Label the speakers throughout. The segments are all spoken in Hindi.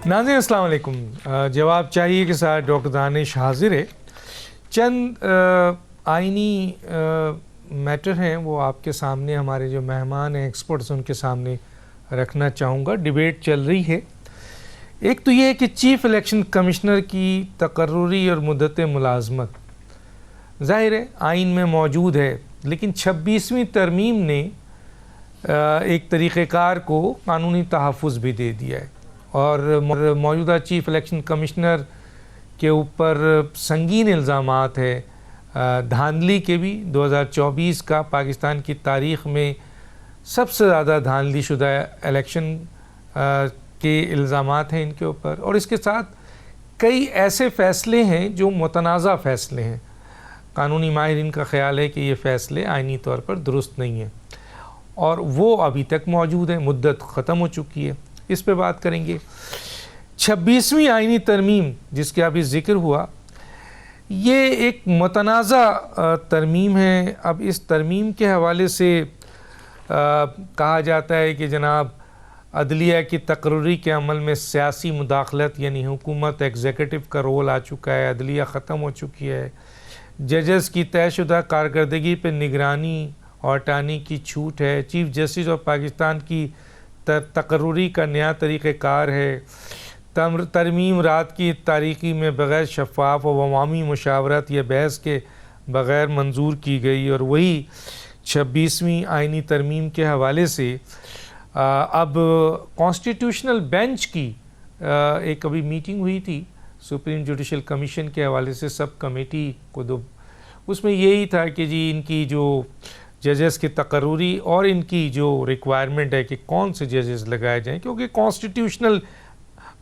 Speaker 1: नाज़रीन अस्सलाम वालेकुम। जवाब चाहिए के साथ डॉक्टर दानिश हाजिर है। चंद आइनी मैटर हैं वो आपके सामने, हमारे जो मेहमान हैं एक्सपर्ट्स उनके सामने रखना चाहूँगा। डिबेट चल रही है। एक तो ये है कि चीफ़ इलेक्शन कमिश्नर की तकर्रुरी और मुद्दत मुलाजमत ज़ाहिर है आइन में मौजूद है, लेकिन 26वीं तरमीम ने एक तरीक़ेकार को कानूनी तहफ़्फ़ुज़ भी दे दिया है और मौजूदा चीफ़ इलेक्शन कमिश्नर के ऊपर संगीन इल्ज़ामात है धांधली के भी। 2024 का पाकिस्तान की तारीख़ में सबसे ज़्यादा धांधली शुदा इलेक्शन के इल्ज़ामात हैं इनके ऊपर, और इसके साथ कई ऐसे फ़ैसले हैं जो मुतनाज़ा फ़ैसले हैं। कानूनी माहिरीन का ख़्याल है कि ये फ़ैसले आइनी तौर पर दुरुस्त नहीं हैं और वो अभी तक मौजूद है, मुद्दत ख़त्म हो चुकी है। इस पे बात करेंगे। 26वीं आइनी तरमीम जिसके अभी ज़िक्र हुआ, ये एक मुतनाज़ा तरमीम है। अब इस तरमीम के हवाले से कहा जाता है कि जनाब अदलिया की तकर्रुरी के अमल में सियासी मुदाखलत यानी हुकूमत एग्जीक्यूटिव का रोल आ चुका है, अदलिया ख़त्म हो चुकी है। जजेस की तयशुदा कारकर्दगी पर निगरानी और हटाने की छूट है। चीफ़ जस्टिस ऑफ पाकिस्तान की तकर्रुरी का नया तरीक़ेकार है। तरमीम रात की तारीकी में बग़ैर शफ़ाफ़ और अवामी मुशावरत या बहस के बग़ैर मंजूर की गई, और वही 26वीं आइनी तरमीम के हवाले से अब कॉन्स्टिट्यूशनल बेंच की एक अभी मीटिंग हुई थी सुप्रीम जुडिशल कमीशन के हवाले से सब कमेटी को दो, उसमें यही था कि जी इनकी जो जजेस की तकर्रुरी और इनकी जो रिक्वायरमेंट है कि कौन से जजेस लगाए जाएं, क्योंकि कॉन्स्टिट्यूशनल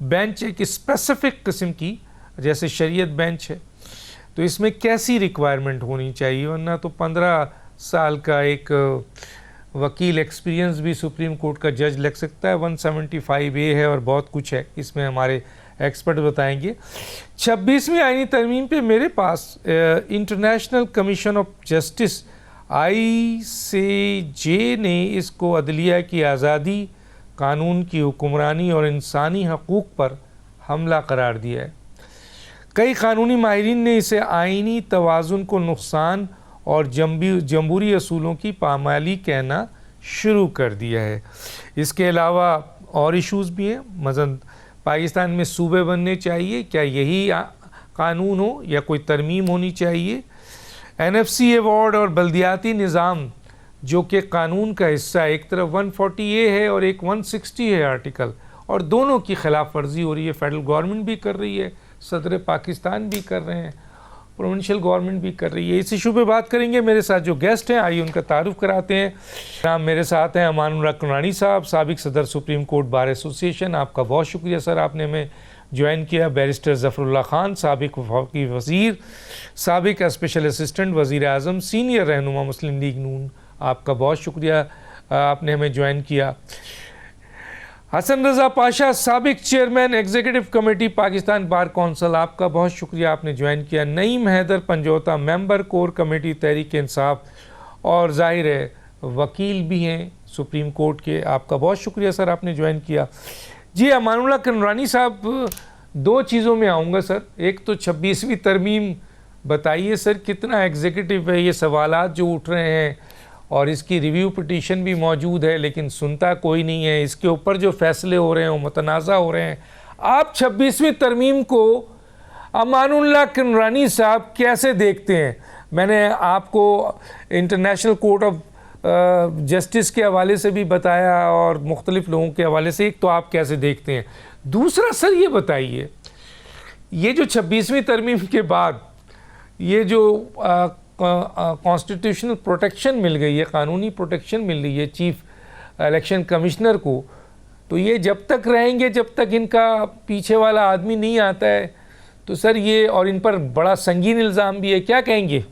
Speaker 1: बेंच एक स्पेसिफ़िक किस्म की जैसे शरीयत बेंच है, तो इसमें कैसी रिक्वायरमेंट होनी चाहिए, वरना तो 15 साल का एक वकील एक्सपीरियंस भी सुप्रीम कोर्ट का जज लग सकता है। 175A है और बहुत कुछ है, इसमें हमारे एक्सपर्ट बताएंगे। 26वीं आइनी तरमीम पे मेरे पास international commission of justice ICJ ने इसको अदलिया की आज़ादी, कानून की हुक्मरानी और इंसानी हकूक़ पर हमला करार दिया है। कई कानूनी माहिरीन ने इसे आइनी तवाज़ुन को नुकसान और जमहूरी असूलों की पामाली कहना शुरू कर दिया है। इसके अलावा और इशूज़ भी हैं, मसलन पाकिस्तान में सूबे बनने चाहिए, क्या यही कानून हो या कोई तरमीम होनी चाहिए। NFC अवार्ड और बल्दियाती निज़ाम जो कि कानून का हिस्सा है, एक तरफ 140A है और एक 160 है आर्टिकल, और दोनों की खिलाफ वर्जी हो रही है। फेडरल गवर्नमेंट भी कर रही है, सदर पाकिस्तान भी कर रहे हैं, प्रोविंशियल गवर्नमेंट भी कर रही है। इस इशू पे बात करेंगे। मेरे साथ जो गेस्ट हैं आइए उनका तारुफ कराते हैं। नाम मेरे साथ हैं अमानुल्लाह कुरआनी साहब, साबिक सदर सुप्रीम कोर्ट बार एसोसिएशन। आपका बहुत शुक्रिया सर, आपने हमें ज्वाइन किया। बैरिस्टर ज़फ़रुल्लाह ख़ान, साबिक वफ़ाक़ी वज़ीर, साबिक स्पेशल असिस्टेंट वज़ीर आज़म, सीनियर रहनुमा मुस्लिम लीग नून, आपका बहुत शुक्रिया आपने हमें ज्वाइन किया। हसन रज़ा पाशा, साबिक chairman executive committee Pakistan bar council, आपका बहुत शुक्रिया आपने ज्वाइन किया। Naeem Haider Panjota, member core committee Tehreek Insaf और ज़ाहिर है वकील भी हैं सुप्रीम कोर्ट के, आपका बहुत शुक्रिया सर आपने ज्वाइन किया। जी अमानुल्लाह कुरआनी साहब, दो चीज़ों में आऊँगा सर। एक तो 26वीं तरमीम बताइए सर, कितना एग्जीक्यूटिव है, ये सवालात जो उठ रहे हैं और इसकी रिव्यू पिटीशन भी मौजूद है लेकिन सुनता कोई नहीं है, इसके ऊपर जो फैसले हो रहे हैं वो मुतनाज़ा हो रहे हैं। आप 26वीं तरमीम को अमानुल्लाह कुरआनी साहब कैसे देखते हैं? मैंने आपको इंटरनेशनल कोर्ट ऑफ जस्टिस के हवाले से भी बताया और मुख्तलिफ लोगों के हवाले से, एक तो आप कैसे देखते हैं। दूसरा सर ये बताइए, ये जो 26वीं तरमीम के बाद ये जो कॉन्स्टिट्यूशनल प्रोटेक्शन मिल गई है, कानूनी प्रोटेक्शन मिल रही है चीफ इलेक्शन कमिश्नर को, तो ये जब तक रहेंगे जब तक इनका पीछे वाला आदमी नहीं आता है, तो सर ये, और इन पर बड़ा संगीन इल्ज़ाम भी है, क्या कहेंगे?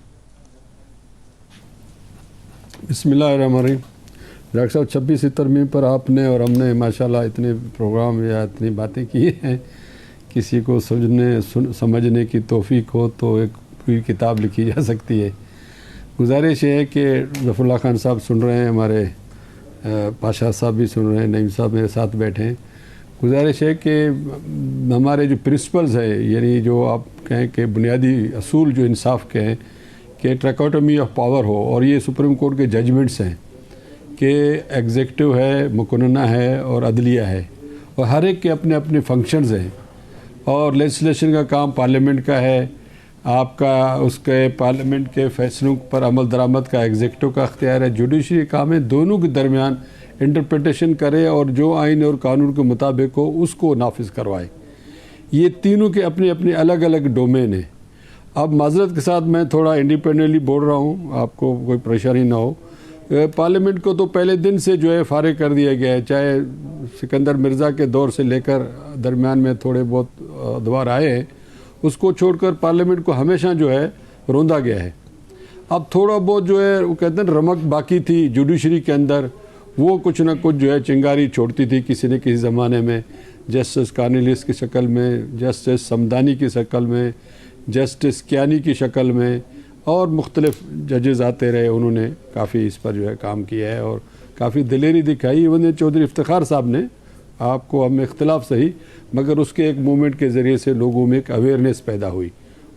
Speaker 2: बिस्मिल्लाहिर्रहमानिर्रहीम। डॉक्टर साहब, 26वीं तरमीम पर आपने और हमने माशाल्लाह इतने प्रोग्राम या इतनी बातें की हैं, किसी को समझने की तौफीक हो तो एक पूरी किताब लिखी जा सकती है। गुजारिश है कि ज़फ़रुल्लाह ख़ान साहब सुन रहे हैं, हमारे पाशा साहब भी सुन रहे हैं, नईम साहब मेरे साथ बैठे हैं, गुजारिश है कि हमारे जो प्रिंसिपल्स है, यानी जो आप कहें कि बुनियादी असूल जो इंसाफ के हैं कि ट्रैकोटमी ऑफ पावर हो, और ये सुप्रीम कोर्ट के जजमेंट्स हैं कि एग्जेक्टिव है, मुकन्ना है और अदलिया है, और हर एक के अपने अपने फंक्शंस हैं, और लेजिस्लेशन का काम पार्लियामेंट का है, आपका उसके पार्लियामेंट के फैसलों पर अमल दरामद का एग्जेक्टिव का अख्तियार है, जुडिशरी काम है, दोनों के दरमियान इंटरप्रिटेशन करे और जो आइन और कानून के मुताबिक हो उसको नाफिज करवाए। ये तीनों के अपने अपने अलग अलग डोमेन हैं। अब माजरत के साथ मैं थोड़ा इंडिपेंडेंटली बोल रहा हूँ, आपको कोई परेशानी ना हो। पार्लियामेंट को तो पहले दिन से जो है फारिग कर दिया गया है, चाहे सिकंदर मिर्ज़ा के दौर से लेकर दरमियान में थोड़े बहुत अदवार आए हैं, उसको छोड़कर पार्लियामेंट को हमेशा जो है रोंदा गया है। अब थोड़ा बहुत जो है वो कहते हैं रमक बाकी थी जुडिशरी के अंदर, वो कुछ ना कुछ जो है चिंगारी छोड़ती थी किसी न किसी ज़माने में, जस्टिस कार्नेलिस की शक्ल में, जस्टिस समदानी की शक्ल में, जस्टिस कियानी की शक्ल में, और मुख्तलिफ जजेस आते रहे, उन्होंने काफ़ी इस पर जो है काम किया है और काफ़ी दिलेरी दिखाई। इवन चौधरी इफ्तिखार साहब ने, आपको हम इख्तलाफ सही, मगर उसके एक मूवमेंट के ज़रिए से लोगों में एक अवेयरनेस पैदा हुई,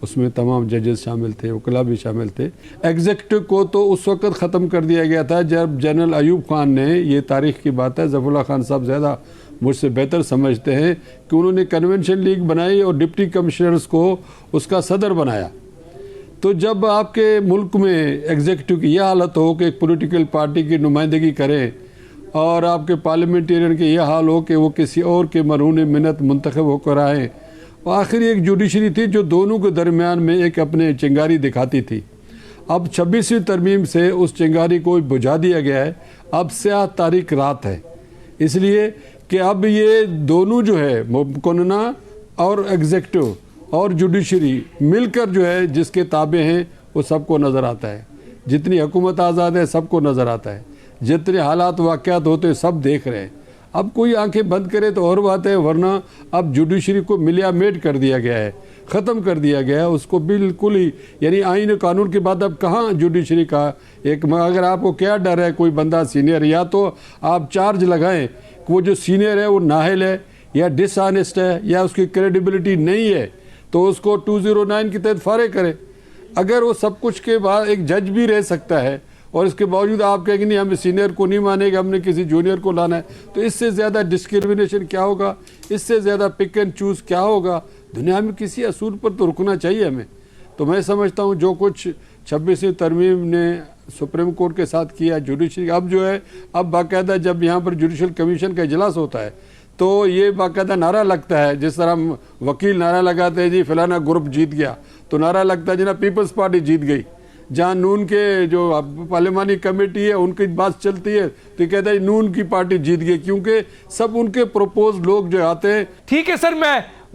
Speaker 2: उसमें तमाम जजेस शामिल थे, वकला भी शामिल थे। एग्जेक्टिव को तो उस वक्त ख़त्म कर दिया गया था जब जनरल अयूब खान ने, ये तारीख़ की बात है, ज़फ़रुल्लाह खान साहब ज़्यादा मुझसे बेहतर समझते हैं, कि उन्होंने कन्वेंशन लीग बनाई और डिप्टी कमिश्नर्स को उसका सदर बनाया। तो जब आपके मुल्क में एग्जेक्टिव की यह हालत हो कि एक पॉलिटिकल पार्टी की नुमाइंदगी करें, और आपके पार्लियामेंटेरियन के यह हाल हो कि वो किसी और के मरहून मिन्नत मुंतखब होकर आए, और आखिर एक जुडिशरी थी जो दोनों के दरमियान में एक अपने चिंगारी दिखाती थी। अब 26वीं तरमीम से उस चिंगारी को बुझा दिया गया है। अब स्याह तारीख रात है, इसलिए कि अब ये दोनों जो है मुकन्ना और एग्जेक्टिव और जुडिशरी मिलकर जो है जिसके ताबे हैं वो सबको नज़र आता है। जितनी हुकूमत आज़ाद है सबको नज़र आता है, जितने हालात वाक़यात होते हैं सब देख रहे हैं। अब कोई आंखें बंद करे तो और बात है, वरना अब जुडिशरी को मिलियामेट कर दिया गया है, ख़त्म कर दिया गया है उसको बिल्कुल ही। यानी आइन कानून के बाद अब कहाँ जुडिशरी का एक, अगर आपको क्या डर है कोई बंदा सीनियर, या तो आप चार्ज लगाएं कि वो जो सीनियर है वो नाहल है या डिसऑनेस्ट है या उसकी क्रेडिबिलिटी नहीं है, तो उसको 209 के तहत फारिग करें। अगर वो सब कुछ के बाद एक जज भी रह सकता है और इसके बावजूद आप कहेंगे नहीं हम सीनियर को नहीं मानेंगे, हमने किसी जूनियर को लाना है, तो इससे ज़्यादा डिस्क्रिमिनेशन क्या होगा, इससे ज़्यादा पिक एंड चूज़ क्या होगा। दुनिया में किसी असूल पर तो रुकना चाहिए हमें। तो मैं समझता हूँ जो कुछ 26वीं तरमीम ने सुप्रीम कोर्ट के साथ किया जुडिशरी, अब जो है अब बाकायदा जब यहाँ पर जुडिशल कमीशन का इजलास होता है तो ये बाकायदा नारा लगता है, जिस तरह हम वकील नारा लगाते हैं जी फलाना ग्रुप जीत गया, तो नारा लगता है जी ना पीपल्स पार्टी जीत गई। जहाँ नून के जो पार्लियामानी कमेटी है उनकी बात चलती है तो कहता है नून की पार्टी जीत गई, क्योंकि सब उनके प्रपोज लोग जो आते हैं।
Speaker 1: ठीक है सर,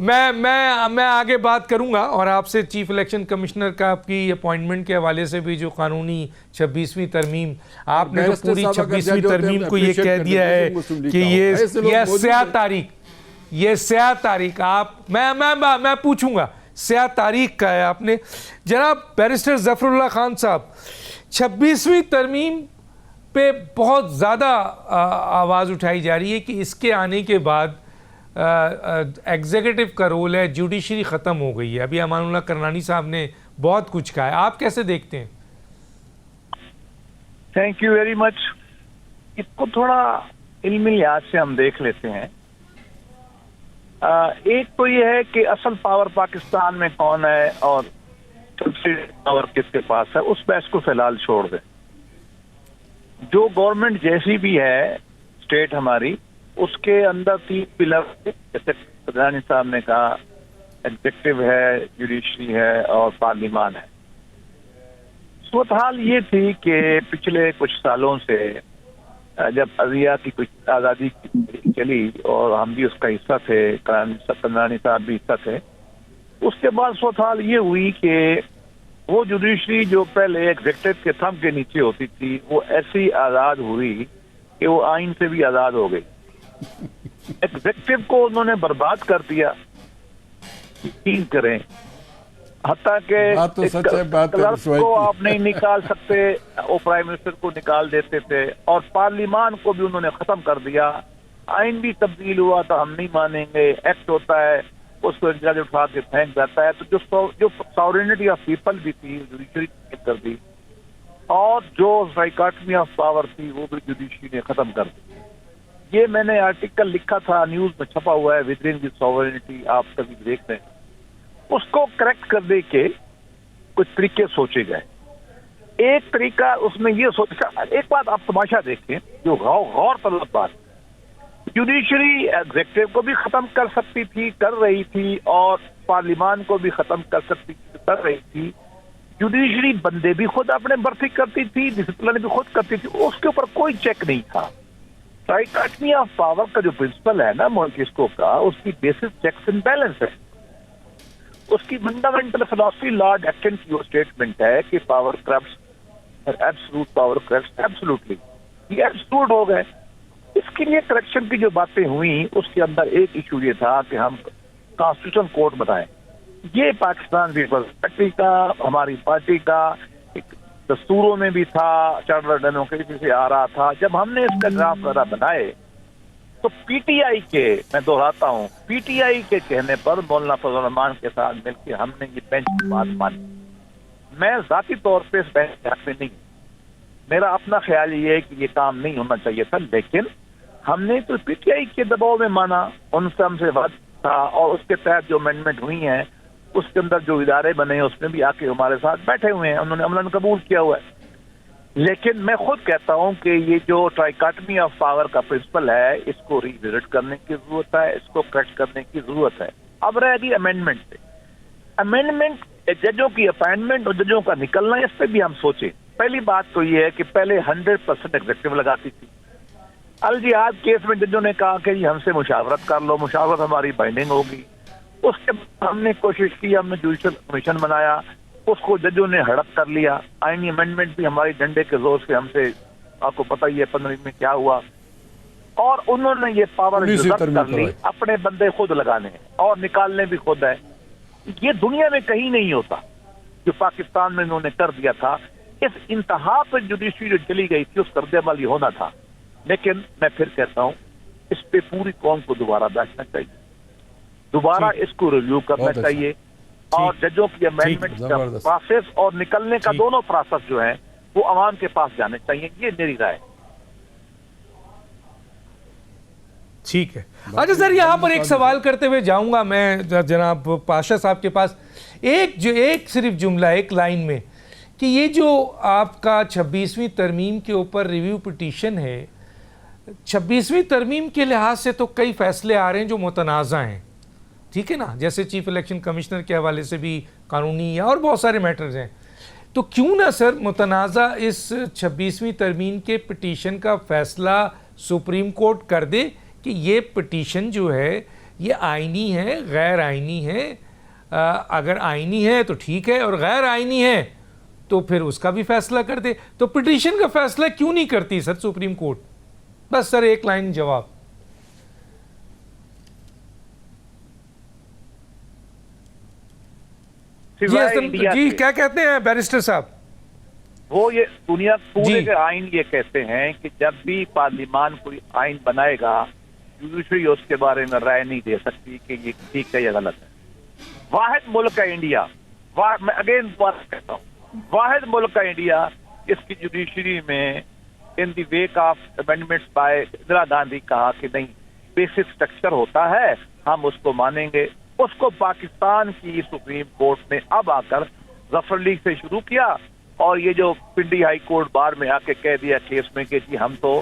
Speaker 1: मैं आगे बात करूंगा और आपसे चीफ इलेक्शन कमिश्नर का आपकी अपॉइंटमेंट के हवाले से भी जो कानूनी 26वीं तरमीम, आपने तो पूरी 26वीं तरमीम को ये कह दिया है कि ये स्याह तारीख आप मैं पूछूंगा स्याह तारीख का है आपने। जनाब बैरिस्टर ज़फ़रुल्लाह खान साहब, 26वीं तरमीम पे बहुत ज़्यादा आवाज़ उठाई जा रही है कि इसके आने के बाद एग्जीक्यूटिव का रोल है, जुडिशरी ख़त्म हो गई है। अभी अमानुल्लाह करनानी साहब ने बहुत कुछ कहा है, आप कैसे देखते हैं?
Speaker 3: Thank you very much. इसको थोड़ा इल्मी लिहाज से हम देख लेते हैं। एक तो ये है कि असल पावर पाकिस्तान में कौन है और सबसे पावर किसके पास है, उस बहस को फिलहाल छोड़ दें। जो गवर्नमेंट जैसी भी है स्टेट हमारी, उसके अंदर 3 पिलर, जैसे प्रधानी साहब ने कहा, एग्जीक्यूटिव है, जुडिशरी है और पार्लियामान है। सूरत हाल ये थी कि पिछले कुछ सालों से जब अजिया की कुछ आज़ादी चली और हम भी उसका हिस्सा थे, प्रधानी साहब भी हिस्सा थे, उसके बाद सूरत हाल ये हुई कि वो जुडिशरी जो पहले एग्जीक्यूटिव के थंब के नीचे होती थी वो ऐसी आज़ाद हुई कि वो आइन से भी आज़ाद हो गई। एग्जीक्यूटिव को उन्होंने बर्बाद कर दिया, यकीन करें, हत्ता के क्लर्क को आप नहीं निकाल सकते, वो प्राइम मिनिस्टर को निकाल देते थे, और पार्लियामान को भी उन्होंने खत्म कर दिया। आइन भी तब्दील हुआ तो हम नहीं मानेंगे, एक्ट होता है उसको एक जगह उठा के फेंक जाता है। तो जो सॉवरेनिटी ऑफ पीपल भी थी जुडिशरी ने कर दी, और जो डाइकोटमी ऑफ पावर थी वो भी जुडिशरी ने खत्म कर दी। ये मैंने आर्टिकल लिखा था, न्यूज में छपा हुआ है, विद इन द सॉवरेनिटी, आप कभी देख रहे हैं। उसको करेक्ट करने के कुछ तरीके सोचे गए। एक तरीका उसमें ये सोचा, एक बात आप तमाशा देखें जो गौर तलब बात, जुडिशरी एग्जेक्टिव को भी खत्म कर सकती थी, कर रही थी, और पार्लियामान को भी खत्म कर सकती थी, कर रही थी। जुडिशरी बंदे भी खुद अपने भर्ती करती थी, डिसिप्लिन भी खुद करती थी, उसके ऊपर कोई चेक नहीं था। डाइकोटमी ऑफ पावर का जो प्रिंसिपल है ना मोंटेस्क्यू का, उसकी बेसिस चेक्स एंड बैलेंस है। उसकी फंडामेंटल फिलॉसफी लॉर्ड एक्टन की वो स्टेटमेंट है कि power corrupts, absolute power corrupts absolutely, ये एब्सोल्यूट हो गए। इसके लिए करेक्शन की जो बातें हुई उसके अंदर एक इशू ये था कि हम कॉन्स्टिट्यूशन कोर्ट बनाएं। ये पाकिस्तान पीपल्स पार्टी का, हमारी पार्टी का एक दस्तूरों में भी था, चार्टर डेमोक्रेसी से आ रहा था। जब हमने इसका ड्राफ्ट वगैरह बनाए तो पीटीआई के, मैं दोहराता हूं, पीटीआई के कहने पर मौलाना फजल रहमान के साथ मिलकर हमने ये बेंच की बात मानी। मैं जाती तौर पे इस बेंच के हक में नहीं, मेरा अपना ख्याल ये है कि ये काम नहीं होना चाहिए था, लेकिन हमने तो पीटीआई के दबाव में माना, उनसे हमसे बात था, और उसके तहत जो अमेंडमेंट हुई है उसके अंदर जो इदारे बने उसमें भी आके हमारे साथ बैठे हुए हैं, उन्होंने अमलन कबूल किया हुआ है। लेकिन मैं खुद कहता हूं कि ये जो डाइकोटमी ऑफ पावर का प्रिंसिपल है इसको रिविजिट करने की जरूरत है, इसको करेक्ट करने की जरूरत है। अब रहेगी अमेंडमेंट पे, अमेंडमेंट जजों की अपॉइंटमेंट और जजों का निकलना, इस पर भी हम सोचें। पहली बात तो ये है कि पहले 100% एग्जेक्टिव लगाती थी। अल जिहाद केस में जजों ने कहा कि हमसे मुशावरत कर लो, मुशावरत हमारी बाइंडिंग होगी। उसके बाद हमने कोशिश की, हमने जुडिशल कमीशन बनाया, उसको जजों ने हड़प कर लिया। आईनी अमेंडमेंट भी हमारी डंडे के जोर से हमसे, आपको पता ही है 15 में क्या हुआ, और उन्होंने ये पावर कर ली, अपने बंदे खुद लगाने और निकालने भी खुद है। ये दुनिया में कहीं नहीं होता जो पाकिस्तान में इन्होंने कर दिया था। इस इंतहा पर जुडिशरी जो चली गई थी उस रद्द-ए-अमल होना था। लेकिन मैं फिर कहता हूं, इस पे पूरी कौम को दोबारा बैठना चाहिए, दोबारा इसको रिव्यू करना चाहिए, और जजों की अमेंडमेंट का प्रोसेस और निकलने का दोनों प्रोसेस जो है वो अवाम के पास जाने चाहिए। ये मेरी राय है।
Speaker 1: ठीक है। अच्छा सर, यहाँ पर एक सवाल करते हुए जाऊंगा मैं जनाब पाशा साहब के पास। एक सिर्फ जुमला, एक लाइन में, कि ये जो आपका 26वीं तरमीम के ऊपर रिव्यू पिटीशन है, 26वीं तरमीम के लिहाज से तो कई फैसले आ रहे हैं जो मुतनाज़ा हैं, ठीक है ना, जैसे चीफ इलेक्शन कमिश्नर के हवाले से भी कानूनी या और बहुत सारे मैटर्स हैं। तो क्यों ना सर मुतनाज़ा इस 26वीं तरमीम के पिटीशन का फैसला सुप्रीम कोर्ट कर दे कि ये पिटीशन जो है ये आइनी है, गैर आइनी है। अगर आइनी है तो ठीक है, और गैर आइनी है तो फिर उसका भी फैसला कर दे। तो पिटीशन का फैसला क्यों नहीं करती सर सुप्रीम कोर्ट? बस सर एक लाइन जवाब। जी क्या कहते हैं बैरिस्टर साहब?
Speaker 3: वो ये दुनिया पूरे के आइन ये कहते हैं कि जब भी पार्लियामान कोई आइन बनाएगा, जुडिशरी उसके बारे में राय नहीं दे सकती कि ये ठीक है या गलत है। वाहिद मुल्क है इंडिया, मैं अगेन बात कहता हूँ, वाहिद मुल्क है इंडिया, इसकी जुडिशरी में in the wake of amendments by Indira Gandhi कहा कि नहीं, बेसिक स्ट्रक्चर होता है, हम उसको मानेंगे। उसको पाकिस्तान की सुप्रीम कोर्ट ने अब आकर जफर लीग से शुरू किया, और ये जो पिंडी हाई कोर्ट बार में आके कह दिया केस में कि जी हम तो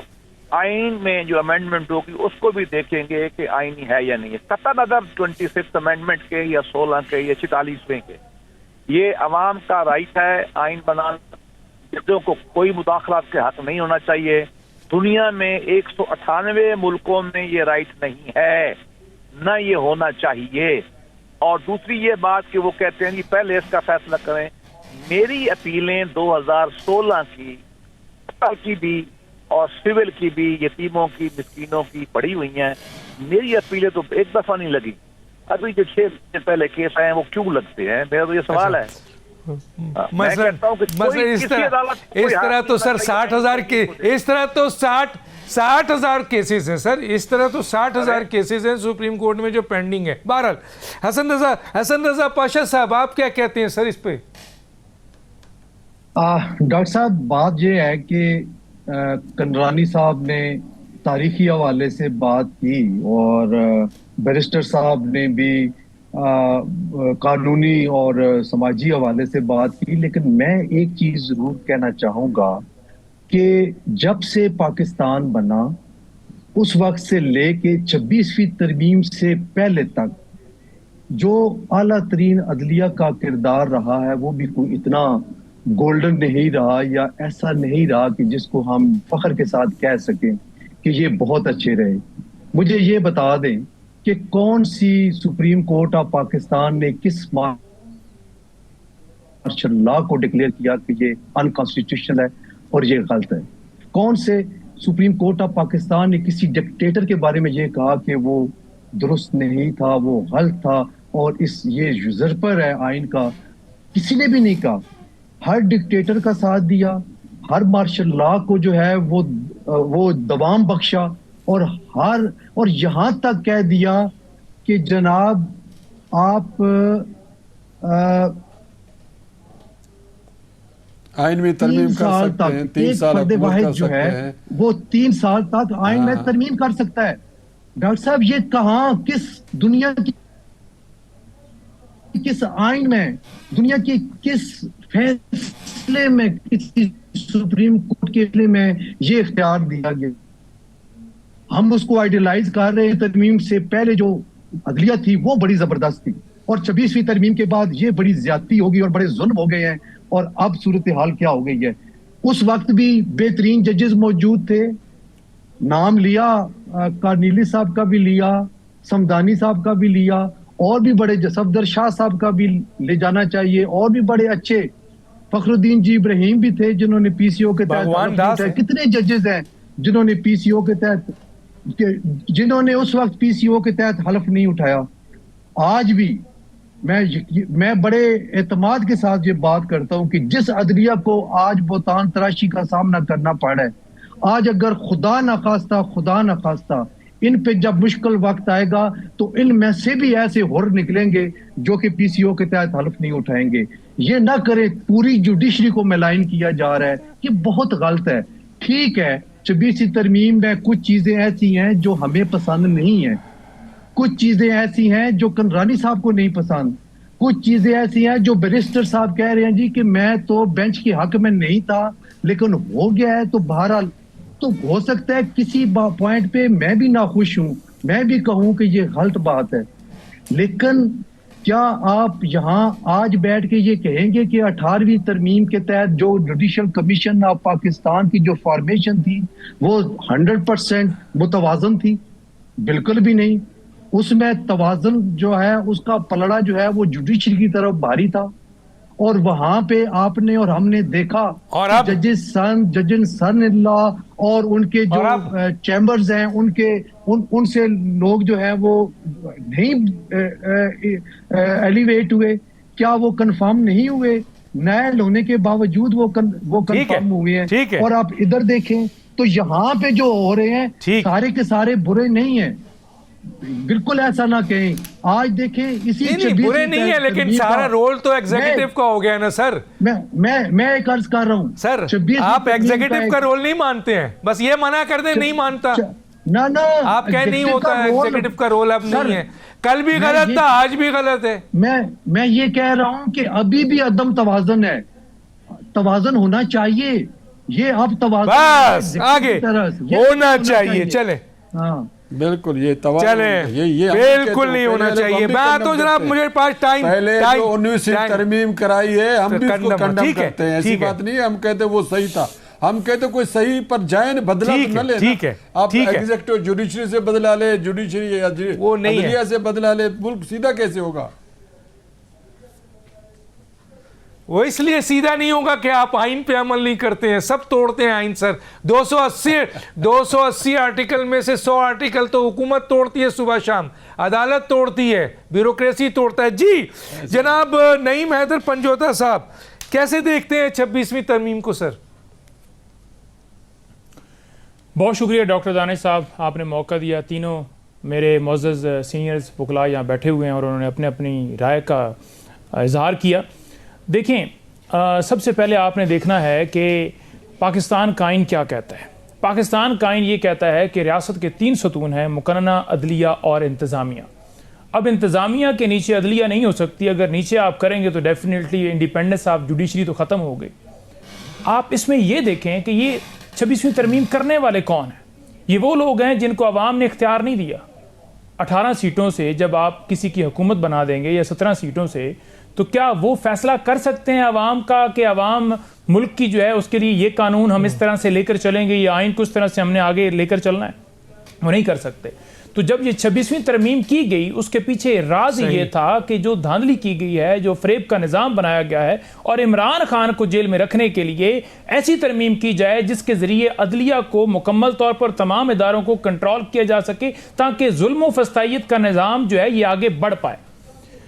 Speaker 3: आइन में जो अमेंडमेंट होगी उसको भी देखेंगे कि आइनी है या नहीं है। कतन अदर 26 अमेंडमेंट के या 16 के या 46वें के, ये अवाम का राइट है आइन बनाना, जजों को कोई मुदाखलात के हक नहीं होना चाहिए। दुनिया में 198 मुल्कों में ये राइट नहीं है, न ये होना चाहिए। और दूसरी ये बात कि वो कहते हैं कि पहले इसका फैसला करें। मेरी अपीलें 2016 की भी और सिविल की भी, यतीमों की, मिस्कीनों की पड़ी हुई हैं। मेरी अपीलें तो एक दफा नहीं लगी। अभी जो 6 दिन पहले केस आए हैं वो क्यों लगते हैं, मेरा तो ये सवाल है।
Speaker 1: इस तरह तो सर 60,000 के, इस तरह तो 60,000 केसेस हैं सर, इस तरह तो 60,000 केसेस हैं सुप्रीम कोर्ट में जो पेंडिंग है। बहरहाल हसन रजा पाशा साहब, आप क्या कहते हैं सर इस पे?
Speaker 4: डॉक्टर साहब, बात यह है कि कंडरानी साहब ने तारीखी हवाले से बात की और बैरिस्टर साहब ने भी कानूनी और समाजी हवाले से बात की, लेकिन मैं एक चीज जरूर कहना चाहूंगा कि जब से पाकिस्तान बना उस वक्त से लेके 26वीं तरमीम से पहले तक जो आला तरीन अदलिया का किरदार रहा है वो भी कोई इतना गोल्डन नहीं रहा या ऐसा नहीं रहा कि जिसको हम फख्र के साथ कह सकें कि ये बहुत अच्छे रहे। मुझे ये बता दें कि कौन सी सुप्रीम कोर्ट ऑफ पाकिस्तान ने किस मार्शल लॉ को डिक्लेयर किया कि ये अनकॉन्स्टिट्यूशनल है और ये गलत है? कौन से सुप्रीम कोर्ट ऑफ पाकिस्तान ने किसी डिक्टेटर के बारे में ये कहा कि वो दुरुस्त नहीं था, वो गलत था और ये यूजर्पर है आइन का? किसी ने भी नहीं कहा। हर डिक्टेटर का साथ दिया, हर मार्शल लॉ को जो है वो दवाम बख्शा और यहां तक कह दिया कि जनाब आप
Speaker 2: आइन में तरमीम कर सकते हैं, 3 साल
Speaker 4: वाहिद जो है वो 3 साल तक आइन में तरमीम कर सकता है। डॉक्टर साहब, ये कहां, किस दुनिया की किस आइन में, दुनिया की किस फैसले में, किसी सुप्रीम कोर्ट के फैसले में ये इख्तियार दिया गया? हम उसको आइडियलाइज कर रहे हैं। तरमीम से पहले जो अदलिया थी वो बड़ी जबरदस्त थी और 26वीं तरमीम के बाद ये बड़ी ज्यादती होगी और बड़े जुल्म हो गए हैं। और अब सूरत हाल क्या हो गई है? उस वक्त भी बेहतरीन जजेस मौजूद थे, नाम लिया कार्नीली साहब का भी लिया, समदानी साहब का भी लिया, और भी बड़े सफदर शाह साहब का भी ले जाना चाहिए, और भी बड़े अच्छे फखरुद्दीन जी इब्राहिम भी थे जिन्होंने पीसीओ के तहत, कितने जजेस हैं जिन्होंने पीसीओ के तहत, जिन्होंने उस वक्त पीसीओ के तहत हलफ नहीं उठाया। आज भी मैं बड़े एतमाद के साथ ये बात करता हूं कि जिस अदलिया को आज बोतान तराशी का सामना करना पड़ा है, आज अगर खुदा न खास्ता इन पे जब मुश्किल वक्त आएगा तो इनमें से भी ऐसे हुर निकलेंगे जो कि पीसीओ के तहत हलफ नहीं उठाएंगे। ये ना करें, पूरी जुडिशरी को मैलाइन किया जा रहा है, ये बहुत गलत है। ठीक है, 26वीं तरमीम में कुछ चीजें ऐसी हैं जो हमें पसंद नहीं है, कुछ चीजें ऐसी हैं जो कंडरानी साहब को नहीं पसंद, कुछ चीजें ऐसी हैं जो बैरिस्टर साहब कह रहे हैं जी कि मैं तो बेंच के हक में नहीं था लेकिन हो गया है। तो बहरहाल तो हो सकता है किसी पॉइंट पे मैं भी नाखुश हूं, मैं भी कहूं कि ये गलत बात है, लेकिन क्या आप यहाँ आज बैठ के ये कहेंगे कि 18वीं तरमीम के तहत जो जुडिशल कमीशन ऑफ पाकिस्तान की जो फॉर्मेशन थी वो 100% मुतवाजन थी? बिल्कुल भी नहीं। उसमें तवाजन जो है उसका पलड़ा जो है वो जुडिशरी की तरफ भारी था और वहां पे आपने और हमने देखा और जजेस सन लॉ और उनके जो चैम्बर्स हैं उनसे लोग जो है वो नहीं एलिवेट हुए। क्या वो कंफर्म नहीं हुए? नए होने के बावजूद वो कंफर्म हुए हैं। और आप इधर देखें तो यहाँ पे जो हो रहे हैं सारे के सारे बुरे नहीं हैं, बिल्कुल ऐसा ना कहें। आज देखें इसी
Speaker 1: बुरे नहीं है, लेकिन सारा रोल तो एग्जीक्यूटिव का हो गया ना सर।
Speaker 4: मैं एक अर्ज कर रहा हूं
Speaker 1: सर, आप एग्जीक्यूटिव का रोल नहीं मानते हैं, बस ये मना कर दे नहीं मानता
Speaker 4: ना
Speaker 1: आप कह नहीं होता है एग्जीक्यूटिव का रोल अब नहीं है। कल भी गलत था, आज भी गलत है।
Speaker 4: मैं ये कह रहा हूं कि अभी भी अदम तवाजन है, तवाजन होना चाहिए। ये अब तवाजन
Speaker 1: बस आगे होना चाहिए। चले
Speaker 2: हाँ बिल्कुल, ये
Speaker 1: चले
Speaker 2: ये
Speaker 1: बिल्कुल नहीं होना चाहिए। मैं तो जनाब मुझे पास टाइम
Speaker 2: पहले 19वीं तरमीम कराई है, हम भी उसको कंडम करते हैं, ऐसी बात नहीं है। हम कहते वो सही था, हम कहते कोई सही पर जाए न बदला तो न ले।
Speaker 1: ठीक है,
Speaker 2: आप एग्जीक्यूटिव जुडिशरी से बदला ले, जुडिशरी
Speaker 1: वो नहीं है
Speaker 2: से बदला ले, मुल्क सीधा कैसे होगा?
Speaker 1: वो इसलिए सीधा नहीं होगा कि आप आइन पे अमल नहीं करते हैं, सब तोड़ते हैं आइन सर। 280 आर्टिकल में से 100 आर्टिकल तो हुकूमत तोड़ती है सुबह शाम, अदालत तोड़ती है, ब्यूरोक्रेसी तोड़ता है। जी जनाब नईम हैदर पंजोता साहब, कैसे देखते हैं 26वीं तरमीम को सर?
Speaker 5: बहुत शुक्रिया डॉक्टर दानिश साहब, आपने मौका दिया। तीनों मेरे मुअज़्ज़ज़ सीनियर्स वकला यहाँ बैठे हुए हैं और उन्होंने अपने अपनी राय का इजहार किया। देखें, सबसे पहले आपने देखना है कि पाकिस्तान का आइन क्या कहता है। पाकिस्तान का आइन ये कहता है कि रियासत के 3 सतून हैं, मुकन्ना, अदलिया और इंतज़ामिया। अब इंतज़ामिया के नीचे अदलिया नहीं हो सकती। अगर नीचे आप करेंगे तो डेफिनेटली इंडिपेंडेंस ऑफ जुडिशरी तो ख़त्म हो गई। आप इसमें ये देखें कि ये 26वीं तरमीम करने वाले कौन हैं। ये वो लोग हैं जिनको अवाम ने इख्तियार नहीं दिया। 18 सीटों से जब आप किसी की हुकूमत बना देंगे या 17 सीटों से, तो क्या वो फैसला कर सकते हैं अवाम का कि अवाम मुल्क की जो है उसके लिए ये कानून हम इस तरह से लेकर चलेंगे, ये आइन को इस तरह से हमने आगे लेकर चलना है? वो नहीं कर सकते। तो जब ये 26वीं तरमीम की गई, उसके पीछे राज ये था कि जो धांधली की गई है, जो फ्रेब का निज़ाम बनाया गया है और इमरान खान को जेल में रखने के लिए ऐसी तरमीम की जाए जिसके ज़रिए अदलिया को मुकम्मल तौर पर तमाम इदारों को कंट्रोल किया जा सके, ताकि जुल्म व फस्तायत का निज़ाम जो है ये आगे बढ़ पाए।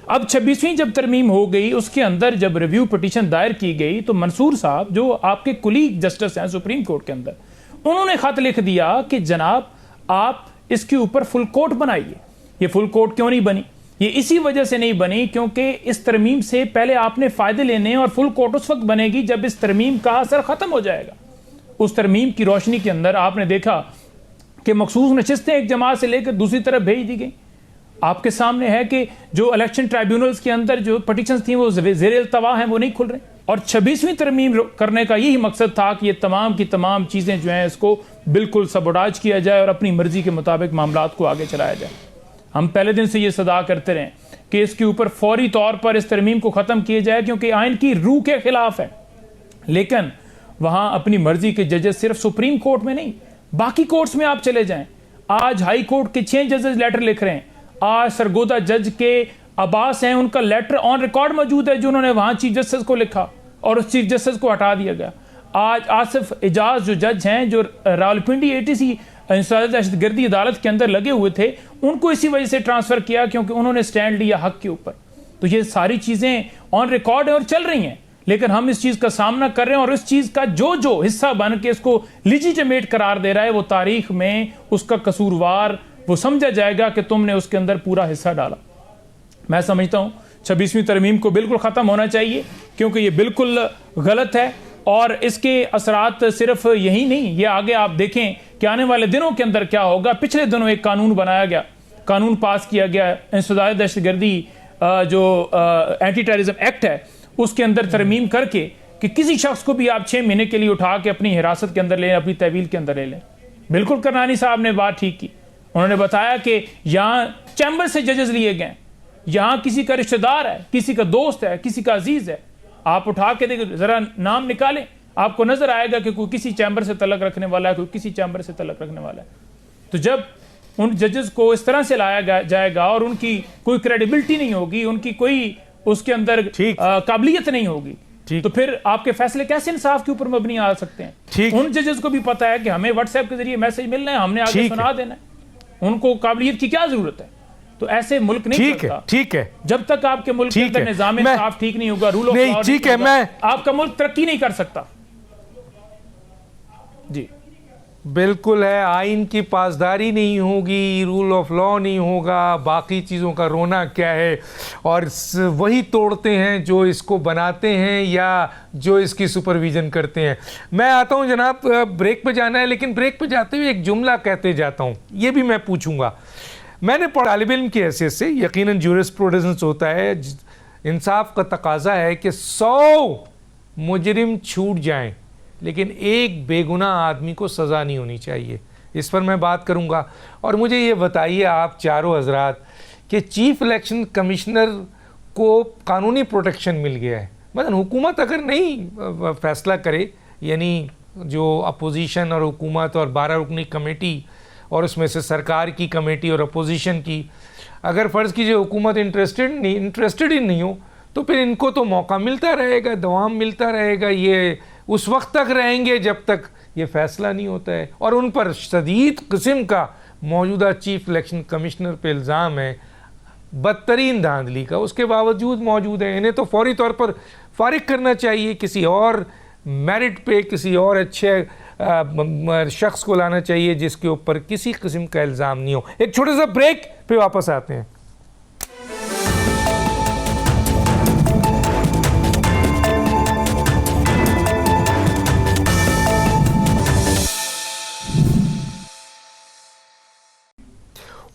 Speaker 5: अब 26वीं जब तरमीम हो गई, उसके अंदर जब रिव्यू पिटीशन दायर की गई, तो मंसूर साहब जो आपके कुलीग जस्टिस हैं सुप्रीम कोर्ट के अंदर, उन्होंने खत लिख दिया कि जनाब आप इसके ऊपर फुल कोर्ट बनाइए। ये फुल कोर्ट क्यों नहीं बनी? ये इसी वजह से नहीं बनी क्योंकि इस तरमीम से पहले आपने फायदे लेने, और फुल कोर्ट उस वक्त बनेगी जब इस तरमीम का असर खत्म हो जाएगा। उस तरमीम की रोशनी के अंदर आपने देखा कि मखसूस नशिस्तें एक जमात से लेकर दूसरी तरफ भेज दी गई। आपके सामने है कि जो इलेक्शन ट्राइब्यूनल्स के अंदर जो पिटीशंस थी वो ज़ेर तवा हैं, वो नहीं खुल रहे। और 26वीं तरमीम करने का यही मकसद था कि ये तमाम की तमाम चीज़ें जो हैं इसको बिल्कुल सबोटाज किया जाए और अपनी मर्जी के मुताबिक मामलात को आगे चलाया जाए। हम पहले दिन से ये सदा करते रहें कि इसके ऊपर फौरी तौर पर इस तरमीम को ख़त्म किया जाए, क्योंकि आइन की रूह के खिलाफ है। लेकिन वहाँ अपनी मर्जी के जजेस सिर्फ सुप्रीम कोर्ट में नहीं, बाकी कोर्ट्स में आप चले जाएं। आज हाई कोर्ट के 6 जजेस लेटर लिख रहे हैं। आज सरगोदा जज के अब्बास हैं, उनका लेटर ऑन रिकॉर्ड मौजूद है जो उन्होंने वहाँ चीफ जस्टिस को लिखा और उस चीफ जस्टिस को हटा दिया गया। आज आसिफ एजाज जो जज हैं, जो रावलपिंडी ATC दहशतगर्दी अदालत के अंदर लगे हुए थे, उनको इसी वजह से ट्रांसफर किया क्योंकि उन्होंने स्टैंड लिया हक के ऊपर। तो ये सारी चीजें ऑन रिकॉर्ड है और चल रही हैं, लेकिन हम इस चीज का सामना कर रहे हैं और इस चीज का जो हिस्सा बन के इसको लिजिटिमेट करार दे रहा है, वो तारीख में उसका कसूरवार वो समझा जाएगा कि तुमने उसके अंदर पूरा हिस्सा डाला। मैं समझता हूं 26वीं तरमीम को बिल्कुल ख़त्म होना चाहिए, क्योंकि ये बिल्कुल गलत है और इसके असरात सिर्फ यही नहीं, ये आगे आप देखें कि आने वाले दिनों के अंदर क्या होगा। पिछले दिनों एक कानून बनाया गया, कानून पास किया गया, इंसदाद दहशतगर्दी जो एंटी टेररिज्म एक्ट है, उसके अंदर तरमीम करके कि किसी शख्स को भी आप 6 महीने के लिए उठा के अपनी हिरासत के अंदर लें, अपनी तहवील के अंदर ले लें। बिल्कुल करनानी साहब ने बात ठीक की। उन्होंने बताया कि यहाँ चैम्बर से जजेस लिए गए, यहाँ किसी का रिश्तेदार है, किसी का दोस्त है, किसी का अजीज है, आप उठा के देखो, जरा नाम निकालें, आपको नजर आएगा कि कोई किसी चैम्बर से तलक रखने वाला है, कोई किसी चैम्बर से तलक रखने वाला है। तो जब उन जजेस को इस तरह से लाया जाएगा और उनकी कोई क्रेडिबिलिटी नहीं होगी, उनकी कोई उसके अंदर काबिलियत नहीं होगी, तो फिर आपके फैसले कैसे इंसाफ के ऊपर मबनी आ सकते हैं? उन जजेस को भी पता है कि हमें व्हाट्सएप के जरिए मैसेज मिलना है, हमने आगे सुना देना है, उनको काबिलियत की क्या जरूरत है? तो ऐसे मुल्क नहीं चलता।
Speaker 1: ठीक है, जब
Speaker 5: तक आपके मुल्क के अंदर निज़ाम इंसाफ ठीक नहीं होगा, रूल ऑफ लॉ ठीक है, आपका मुल्क तरक्की नहीं कर सकता। जी
Speaker 1: बिल्कुल है, आइन की पासदारी नहीं होगी, रूल ऑफ लॉ नहीं होगा, बाकी चीज़ों का रोना क्या है। और वही तोड़ते हैं जो इसको बनाते हैं या जो इसकी सुपरविज़न करते हैं। मैं आता हूं जनाब, ब्रेक पे जाना है, लेकिन ब्रेक पे जाते हुए एक जुमला कहते जाता हूं, ये भी मैं पूछूंगा। मैंने तालिब इल्म की हैसियत से, यकीनन जूरिस्प्रूडेंस होता है, इंसाफ का तकाजा है कि 100 मुजरिम छूट जाएं, लेकिन एक बेगुनाह आदमी को सज़ा नहीं होनी चाहिए। इस पर मैं बात करूंगा। और मुझे ये बताइए आप चारों हजरात कि चीफ इलेक्शन कमिश्नर को कानूनी प्रोटेक्शन मिल गया है। मतलब हुकूमत अगर नहीं फैसला करे, यानी जो अपोजिशन और हुकूमत और 12 रुकनी कमेटी और उसमें से सरकार की कमेटी और अपोजिशन की, अगर फ़र्ज़ कीजिए हुकूमत इंटरेस्टेड ही नहीं हो, तो फिर इनको तो मौका मिलता रहेगा, दवाम मिलता रहेगा, ये उस वक्त तक रहेंगे जब तक ये फ़ैसला नहीं होता है। और उन पर शदीद किस्म का मौजूदा चीफ इलेक्शन कमिश्नर पे इल्ज़ाम है बदतरीन धांधली का, उसके बावजूद मौजूद है। इन्हें तो फौरी तौर पर फारिग करना चाहिए, किसी और मेरिट पे, किसी और अच्छे शख्स को लाना चाहिए जिसके ऊपर किसी किस्म का इल्ज़ाम नहीं हो। एक छोटा सा ब्रेक, फिर वापस आते हैं।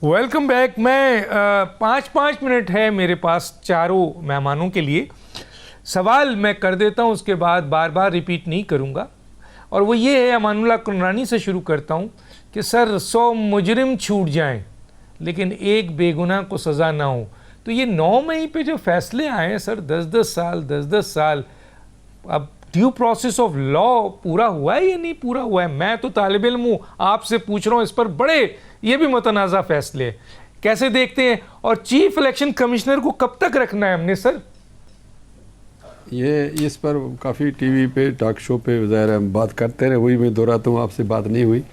Speaker 1: Welcome back. मैं 5-5 मिनट है मेरे पास चारों मेहमानों के लिए। सवाल मैं कर देता हूं, उसके बाद बार बार रिपीट नहीं करूंगा, और वो ये है, अमानुल्लाह कुरनानी से शुरू करता हूं कि सर 100 मुजरिम छूट जाएं लेकिन एक बेगुनाह को सज़ा ना हो, तो ये 9 मई पे जो फैसले आए हैं सर, 10-10 साल, अब ड्यू प्रोसेस ऑफ लॉ पूरा हुआ है या नहीं पूरा हुआ है? मैं तो तालिब इल्म हूँ, आपसे पूछ रहा हूँ, इस पर बड़े ये भी मुतनाज़ा फैसले कैसे देखते हैं? और चीफ इलेक्शन कमिश्नर को कब तक रखना है हमने सर?
Speaker 2: ये इस पर काफ़ी टीवी पे, टॉक शो पे ज़ाहिर हम बात करते रहे, वही मैं दोहराता हूँ, आपसे बात नहीं हुई।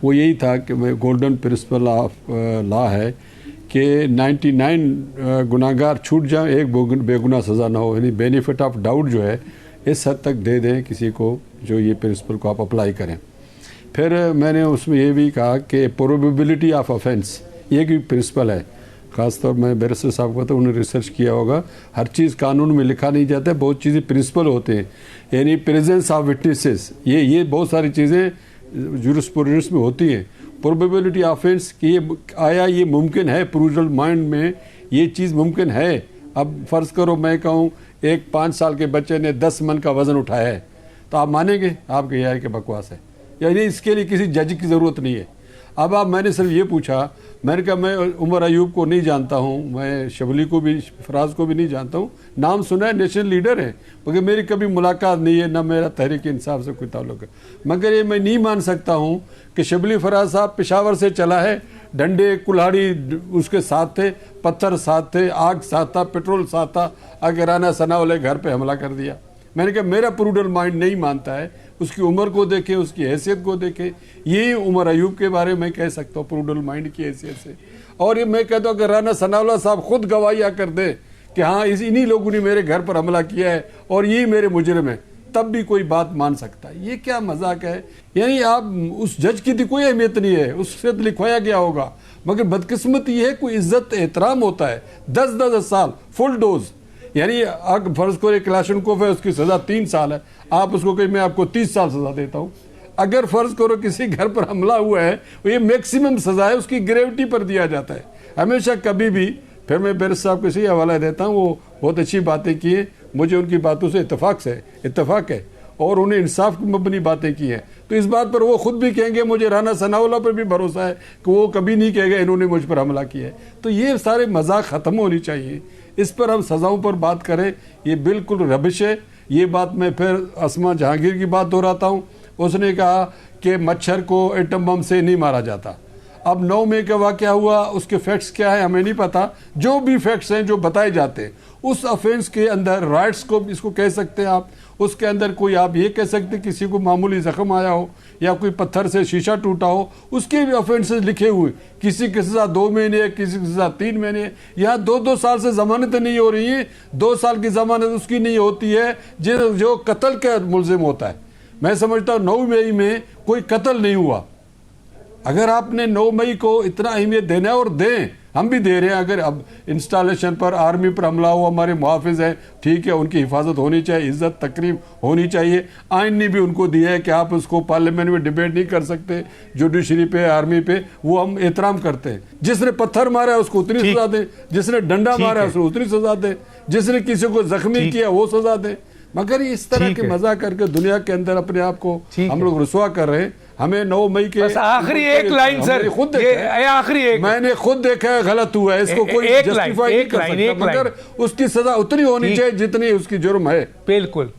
Speaker 2: वो यही था कि मैं गोल्डन प्रिंसिपल ऑफ लॉ है कि 99 गुनाहगार छूट जाए, एक बेगुनाह सज़ा ना हो, यानी बेनिफिट ऑफ डाउट जो है इस हद तक दे दें किसी को, जो ये प्रिंसिपल को आप अप्लाई करें। फिर मैंने उसमें ये भी कहा कि प्रोबेबिलिटी ऑफ ऑफेंस, ये भी प्रिंसिपल है। ख़ासतौर मैं बैरिस्टर साहब को तो उन्होंने रिसर्च किया होगा, हर चीज़ कानून में लिखा नहीं जाता, बहुत चीज़ें प्रिंसिपल होते हैं, यानी प्रेजेंस ऑफ विटनेसेस, ये बहुत सारी चीज़ें जूरिस्प्रूडेंस में होती हैं। प्रोबेबिलिटी ऑफ ऑफेंस कि ये आया, ये मुमकिन है, प्रूजल माइंड में ये चीज़ मुमकिन है। अब फ़र्ज़ करो मैं कहूँ एक 5 साल के बच्चे ने 10 मन का वज़न उठाया है, तो आप मानेंगे? आपके यार के बकवास है, यानी इसके लिए किसी जज की ज़रूरत नहीं है। अब आप, मैंने सिर्फ ये पूछा, मैंने कहा मैं उमर अयूब को नहीं जानता हूँ, मैं शबली को भी, फराज को भी नहीं जानता हूँ, नाम सुना है, नेशनल लीडर है, मगर मेरी कभी मुलाकात नहीं है, ना मेरा तहरीक इंसाफ से कोई ताल्लुक है। मगर ये मैं नहीं मान सकता हूँ कि शबली फराज साहब पेशावर से चला है, डंडे कुल्हाड़ी उसके साथ थे, पत्थर साथ थे, आग साथ था, पेट्रोल साथ था, आगे राना सनाउल्लाह घर पे हमला कर दिया। मैंने कहा मेरा प्रूडल माइंड नहीं मानता है, उसकी उम्र को देखे, उसकी हैसियत को देखे, यही उमर अयूब के बारे में कह सकता हूँ प्रूडल माइंड की हैसियत से। और ये मैं कहता हूँ कि राना सनाउल्लाह साहब खुद गवाहियाँ कर दे कि हाँ इन्हीं लोगों ने मेरे घर पर हमला किया है और यही मेरे मुजरिम है, तब भी कोई बात मान सकता है। ये क्या मजाक है? यानी आप उस जज की तो कोई अहमियत नहीं है, उससे लिखवाया गया होगा, मगर बदकिस्मती ये है कोई इज्जत एहतराम होता है। 10-10 साल फुल डोज, यानी अगर फर्ज को एक क्लाशनकोफ है, उसकी सज़ा 3 साल है, आप उसको कहीं मैं आपको 30 साल सज़ा देता हूँ। अगर फर्ज करो किसी घर पर हमला हुआ है, ये मैक्सिमम सज़ा है, उसकी ग्रेविटी पर दिया जाता है हमेशा, कभी भी। फिर मैं बैरिस्टर साहब को इसी हवाला देता हूँ, वो बहुत अच्छी बातें की हैं, मुझे उनकी बातों से इत्तफाक है और उन्हें इंसाफ की मबनी बातें की हैं। तो इस बात पर वो खुद भी कहेंगे, मुझे राना सनाउल्लाह पर भी भरोसा है कि वो कभी नहीं कहेगा इन्होंने मुझ पर हमला किया है। तो ये सारे मजाक ख़त्म होनी चाहिए, इस पर हम सज़ाओं पर बात करें, ये बिल्कुल रबिश है। ये बात मैं फिर अस्मा जहांगीर की बात दोहराता हूँ, उसने कहा कि मच्छर को एटम बम से नहीं मारा जाता। अब 9 मई का वाक़या हुआ, उसके फैक्ट्स क्या है हमें नहीं पता, जो भी फैक्ट्स हैं जो बताए जाते हैं उस ऑफेंस के अंदर, राइट्स को इसको कह सकते हैं आप, उसके अंदर कोई आप ये कह सकते किसी को मामूली जख्म आया हो या कोई पत्थर से शीशा टूटा हो, उसके भी ऑफेंसेस लिखे हुए, किसी की सज़ा 2 महीने, किसी की सज़ा 3 महीने। यहाँ 2-2 साल से जमानत नहीं हो रही है, 2 साल की जमानत उसकी नहीं होती है जो कत्ल का मुलजिम होता है। मैं समझता हूँ 9 मई में कोई कत्ल नहीं हुआ। अगर आपने 9 मई को इतना अहमियत देना है, और दें, हम भी दे रहे हैं। अगर अब इंस्टॉलेशन पर, आर्मी पर हमला हुआ, हमारे मुहाफिज हैं, ठीक है, उनकी हिफाजत होनी चाहिए, इज्जत तकरीम होनी चाहिए। आइन ने भी उनको दिया है कि आप उसको पार्लियामेंट में डिबेट नहीं कर सकते, जुडिशरी पे, आर्मी पे, वो हम एहतराम करते हैं। जिसने पत्थर मारा है उसको उतनी सजा दें, जिसने डंडा मारा है उसको उतनी सजा दें, जिसने किसी को जख्मी किया वो सजा दें। मगर इस तरह के मजाक करके दुनिया के अंदर अपने आप को हम लोग रुसवा कर रहे हैं। हमें 9 मई के
Speaker 1: आखिरी एक लाइन सर,
Speaker 2: खुद
Speaker 1: आखिरी एक,
Speaker 2: मैंने खुद देखा है, गलत हुआ है, इसको कोई जस्टिफाई नहीं कर सकता, मगर उसकी सजा उतनी होनी चाहिए जितनी उसकी जुर्म है।
Speaker 1: बिल्कुल,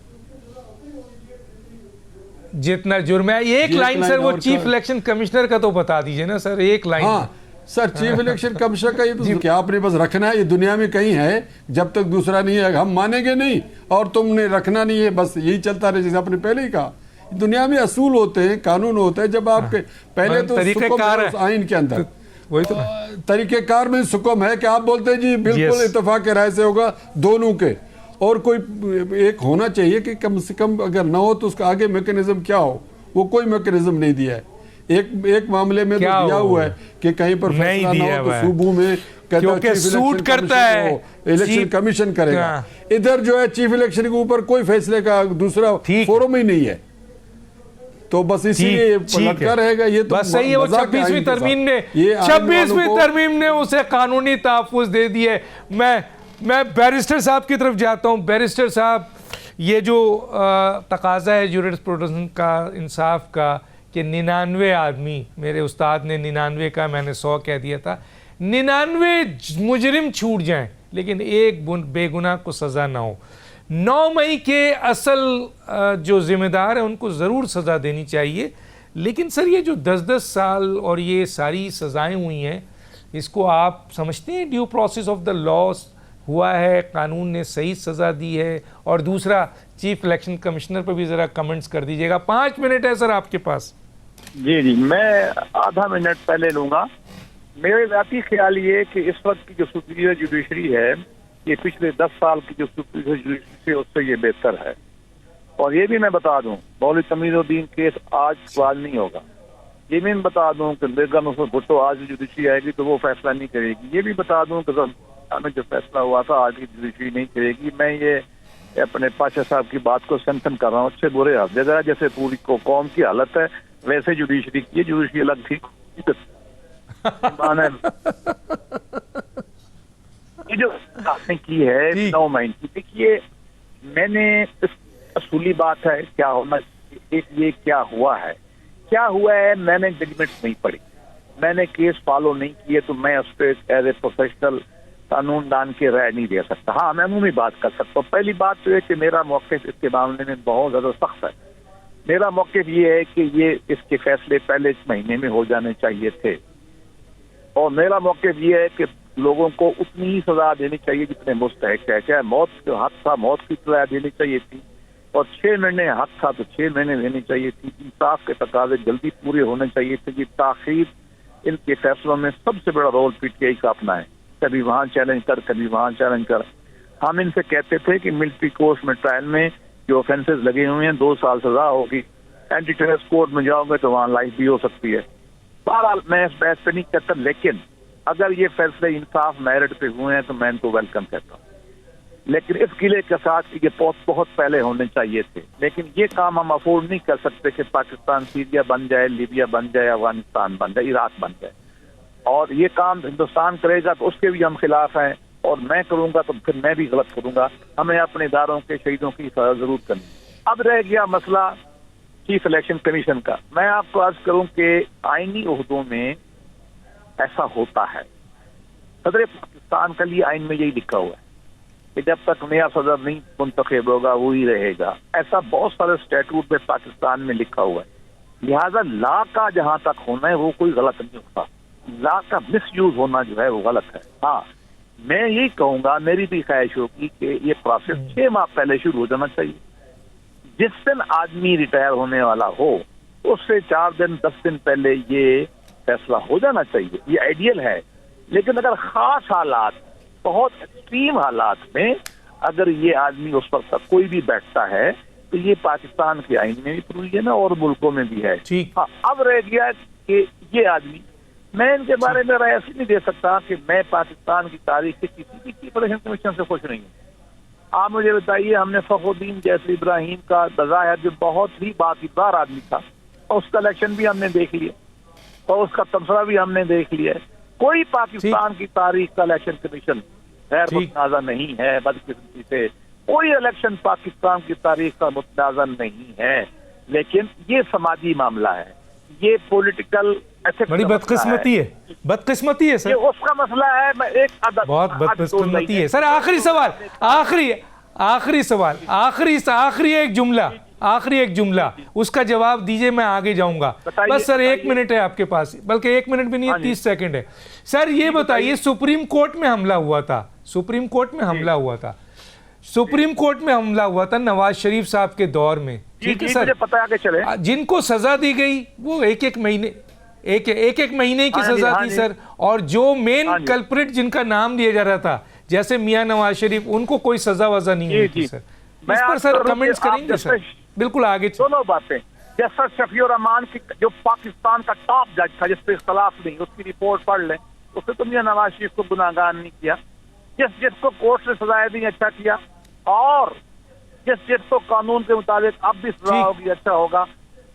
Speaker 1: जितना जुर्म है। एक लाइन सर, वो चीफ इलेक्शन कमिश्नर का तो बता दीजिए ना सर, एक लाइन।
Speaker 2: हाँ सर, चीफ इलेक्शन कमिश्नर का ये तो क्या आपने बस रखना है, ये दुनिया में कहीं है, जब तक दूसरा नहीं है हम मानेंगे नहीं, और तुमने रखना नहीं है, बस यही चलता रहे। जैसे आपने पहले ही कहा, दुनिया में असूल होते हैं, कानून होते हैं। जब आपके पहले तो आइन के अंदर
Speaker 1: वही तो
Speaker 2: तरीकेकार में सुकम है कि आप बोलते हैं जी बिल्कुल इत्तेफाक के राय से होगा दोनों के, और कोई एक होना चाहिए कि कम से कम अगर ना हो तो उसका आगे मैकेनिज्म क्या हो, वो कोई मैकेनिज्म नहीं दिया है। एक मामले में तो
Speaker 1: क्या
Speaker 2: दिया
Speaker 1: वो?
Speaker 2: हुआ है कि कहीं पर
Speaker 1: नहीं
Speaker 2: फैसला ना
Speaker 1: दिया
Speaker 2: हो
Speaker 1: हुआ
Speaker 2: तो
Speaker 1: है।
Speaker 2: सूबों में
Speaker 1: क्योंकि सूट करता है
Speaker 2: इलेक्शन
Speaker 1: चीफ-
Speaker 2: कमीशन करेगा।
Speaker 1: हाँ।
Speaker 2: इधर जो है चीफ इलेक्शन के ऊपर कोई फैसले का दूसरा
Speaker 1: ठीक।
Speaker 2: फोरम ही नहीं है, तो बस इसीलिए
Speaker 1: ठीक है।
Speaker 2: लटका रहेगा। ये तो
Speaker 1: बस सही है, वो
Speaker 2: मजाक है
Speaker 1: 26वीं
Speaker 2: आइन के
Speaker 1: तरमीम ने
Speaker 2: साथ। ये आइन वालों
Speaker 1: 26वीं
Speaker 2: को-
Speaker 1: तरमीम ने उसे कानूनी तहफ़्फ़ुज़ दे दिए। मैं बैरिस्टर साहब की तरफ जाता हूँ। बैरिस्टर साहब, ये जो तकाजा है जूरिस्प्रूडेंस का, इंसाफ का, कि 99 आदमी, मेरे उस्ताद ने 99 का, मैंने 100 कह दिया था, 99 मुजरिम छूट जाएं लेकिन एक बेगुनाह को सज़ा ना हो। 9 मई के असल जो ज़िम्मेदार है उनको ज़रूर सज़ा देनी चाहिए। लेकिन सर ये जो 10-10 साल और ये सारी सज़ाएं हुई हैं, इसको आप समझते हैं due process of the law हुआ है, कानून ने सही सज़ा दी है? और दूसरा, चीफ इलेक्शन कमिश्नर पर भी ज़रा कमेंट्स कर दीजिएगा। 5 मिनट है सर आपके पास।
Speaker 3: जी, मैं आधा मिनट पहले लूंगा। मेरे ज़ाती ख्याल ये कि इस वक्त की जो सुपीरियर जुडिशरी है, ये पिछले 10 साल की जो सुपीरियर जुडिशरी है उससे ये बेहतर है। और ये भी मैं बता दूं, मौलवी तमीरुद्दीन केस आज सवाल नहीं होगा। ये भी मैं बता दूं कि बेगम मुफद्दल भुट्टो आज जुडिशरी आएगी तो वो फैसला नहीं करेगी। ये भी बता दूं कि में जो फैसला हुआ था आज की जुडिशरी नहीं करेगी। मैं ये अपने पाशा साहब की बात को समर्थन कर रहा हूँ। अच्छे बुरे हर जगह जैसे पूरी कौम की हालत है वैसे जुडिशरी की, ये जुडिशरी अलग थी। ये जो आपने की है 9 मई की, देखिए मैंने इस असूली बात है क्या होना, एक ये क्या हुआ है मैंने जजमेंट नहीं पढ़ी, मैंने केस फॉलो नहीं किए, तो मैं उस पर एज ए प्रोफेशनल कानूनदान की राय नहीं दे सकता। हाँ, मैं अमूमी बात कर सकता हूँ। पहली बात तो है कि मेरा मौक़िफ़ इसके मामले में बहुत ज़्यादा सख्त है। मेरा मौक़िफ़ ये है कि ये इसके फैसले पहले इस महीने में हो जाने चाहिए थे, और मेरा मौक़िफ़ ये है कि लोगों को उतनी ही सज़ा देनी चाहिए जितने मुस्तहक़ है। चाहे मौत का हक था, मौत की सज़ा देनी चाहिए थी, और 6 महीने हक था तो 6 महीने देनी चाहिए थी। इंसाफ के तकाज़े जल्दी पूरे होने चाहिए थे। ये ताख़ीर इनके फैसलों में सबसे बड़ा रोल पीटीआई का अपना है। कभी वहाँ चैलेंज कर, कभी वहाँ चैलेंज कर। हम इनसे कहते थे कि मिलिट्री कोर्ट में ट्रायल में जो ऑफेंसेस लगे हुए हैं 2 साल सजा होगी, एंटी टेररिस्ट कोर्ट में जाओगे तो वहाँ लाइफ भी हो सकती है। बहरहाल मैं इस बहस पे नहीं कहता, लेकिन अगर ये फैसले इंसाफ मेरिट पे हुए हैं तो मैं इनको वेलकम कहता हूँ। लेकिन इस किले के साथ ये बहुत पहले होने चाहिए थे। लेकिन ये काम हम अफोर्ड नहीं कर सकते कि पाकिस्तान सीरिया बन जाए, लीबिया बन जाए, अफगानिस्तान बन जाए, इराक बन जाए, और ये काम हिंदुस्तान करेगा तो उसके भी हम खिलाफ हैं, और मैं करूंगा तो फिर मैं भी गलत करूंगा। हमें अपने इदारों के शहीदों की हिफाजत जरूर करनी। अब रह गया मसला चीफ इलेक्शन कमीशन का। मैं आपको अर्ज करूं कि आईनी ओहदों में ऐसा होता है। सदर पाकिस्तान के लिए आइन में यही लिखा हुआ है कि जब तक नया सदर नहीं मुंतखब होगा वो ही रहेगा। ऐसा बहुत सारे स्टैट्यूट में पाकिस्तान में लिखा हुआ है। लिहाजा लॉ का जहां तक होना है वो कोई गलत नहीं होता, लॉ का मिसयूज होना जो है वो गलत है। हाँ, मैं यही कहूंगा, मेरी भी ख्वाहिश होगी कि ये प्रोसेस 6 माह पहले शुरू हो जाना चाहिए। जिस दिन आदमी रिटायर होने वाला हो उससे 4 दिन 10 दिन पहले ये फैसला हो जाना चाहिए। ये आइडियल है। लेकिन अगर खास हालात, बहुत एक्सट्रीम हालात में अगर ये आदमी उस पर तक कोई भी बैठता है तो ये पाकिस्तान के आइन में भी प्रूव है ना, और मुल्कों में भी है। हाँ, अब रह गया कि ये आदमी, मैं इनके बारे में राय ऐसी नहीं दे सकता कि मैं पाकिस्तान की तारीख के किसी भी चीफ इलेक्शन कमीशन से खुश नहीं हूँ। आप मुझे बताइए, हमने फखरुद्दीन जैसे इब्राहिम का बज़ाहिर जो बहुत ही बातदार आदमी था, और उसका इलेक्शन भी हमने देख लिया और उसका तबसरा भी हमने देख लिया। कोई पाकिस्तान की तारीख का इलेक्शन कमीशन गैर मुतनाज़ा नहीं है, बदकिस्मती से कोई इलेक्शन पाकिस्तान की तारीख का मुतनाज़ा नहीं है। लेकिन ये समाजी मामला है, ये पॉलिटिकल
Speaker 1: बड़ी बदकिस्मती है, बदकिस्मती है सर,
Speaker 3: ये उसका मसला है। मैं एक
Speaker 1: बहुत बदकिस्मती है सर। आखिरी सवाल, आखिरी सवाल, आखिरी एक जुमला उसका जवाब दीजिए, मैं आगे जाऊंगा। बस सर 1 मिनट है आपके पास, बल्कि 1 मिनट भी नहीं है, 30 सेकंड है। सर ये बताइए, सुप्रीम कोर्ट में हमला हुआ था, सुप्रीम कोर्ट में हमला हुआ था नवाज शरीफ साहब के दौर में, ठीक है सर।
Speaker 3: पता है, चले
Speaker 1: जिनको सजा दी गई वो एक महीने की सजा थी सर, और जो मेन कल्प्रिट जिनका नाम दिया जा रहा था जैसे मियां नवाज शरीफ, उनको कोई सजा वजा नहीं हुई थी सर। इस पर सर कमेंट्स करेंगे सर? बिल्कुल आगे
Speaker 3: दोनों बातें। जस्टिस शफीउर रहमान की जो पाकिस्तान का टॉप जज था, जिस पे इख्तलाफ नहीं, उसकी रिपोर्ट पढ़ लें, उसने तो मियां नवाज शरीफ को गुनाहगार नहीं किया। जिसको कोर्ट ने सजाएं दी अच्छा किया, और जिसको कानून के मुताबिक अब भी सजा होगी अच्छा होगा।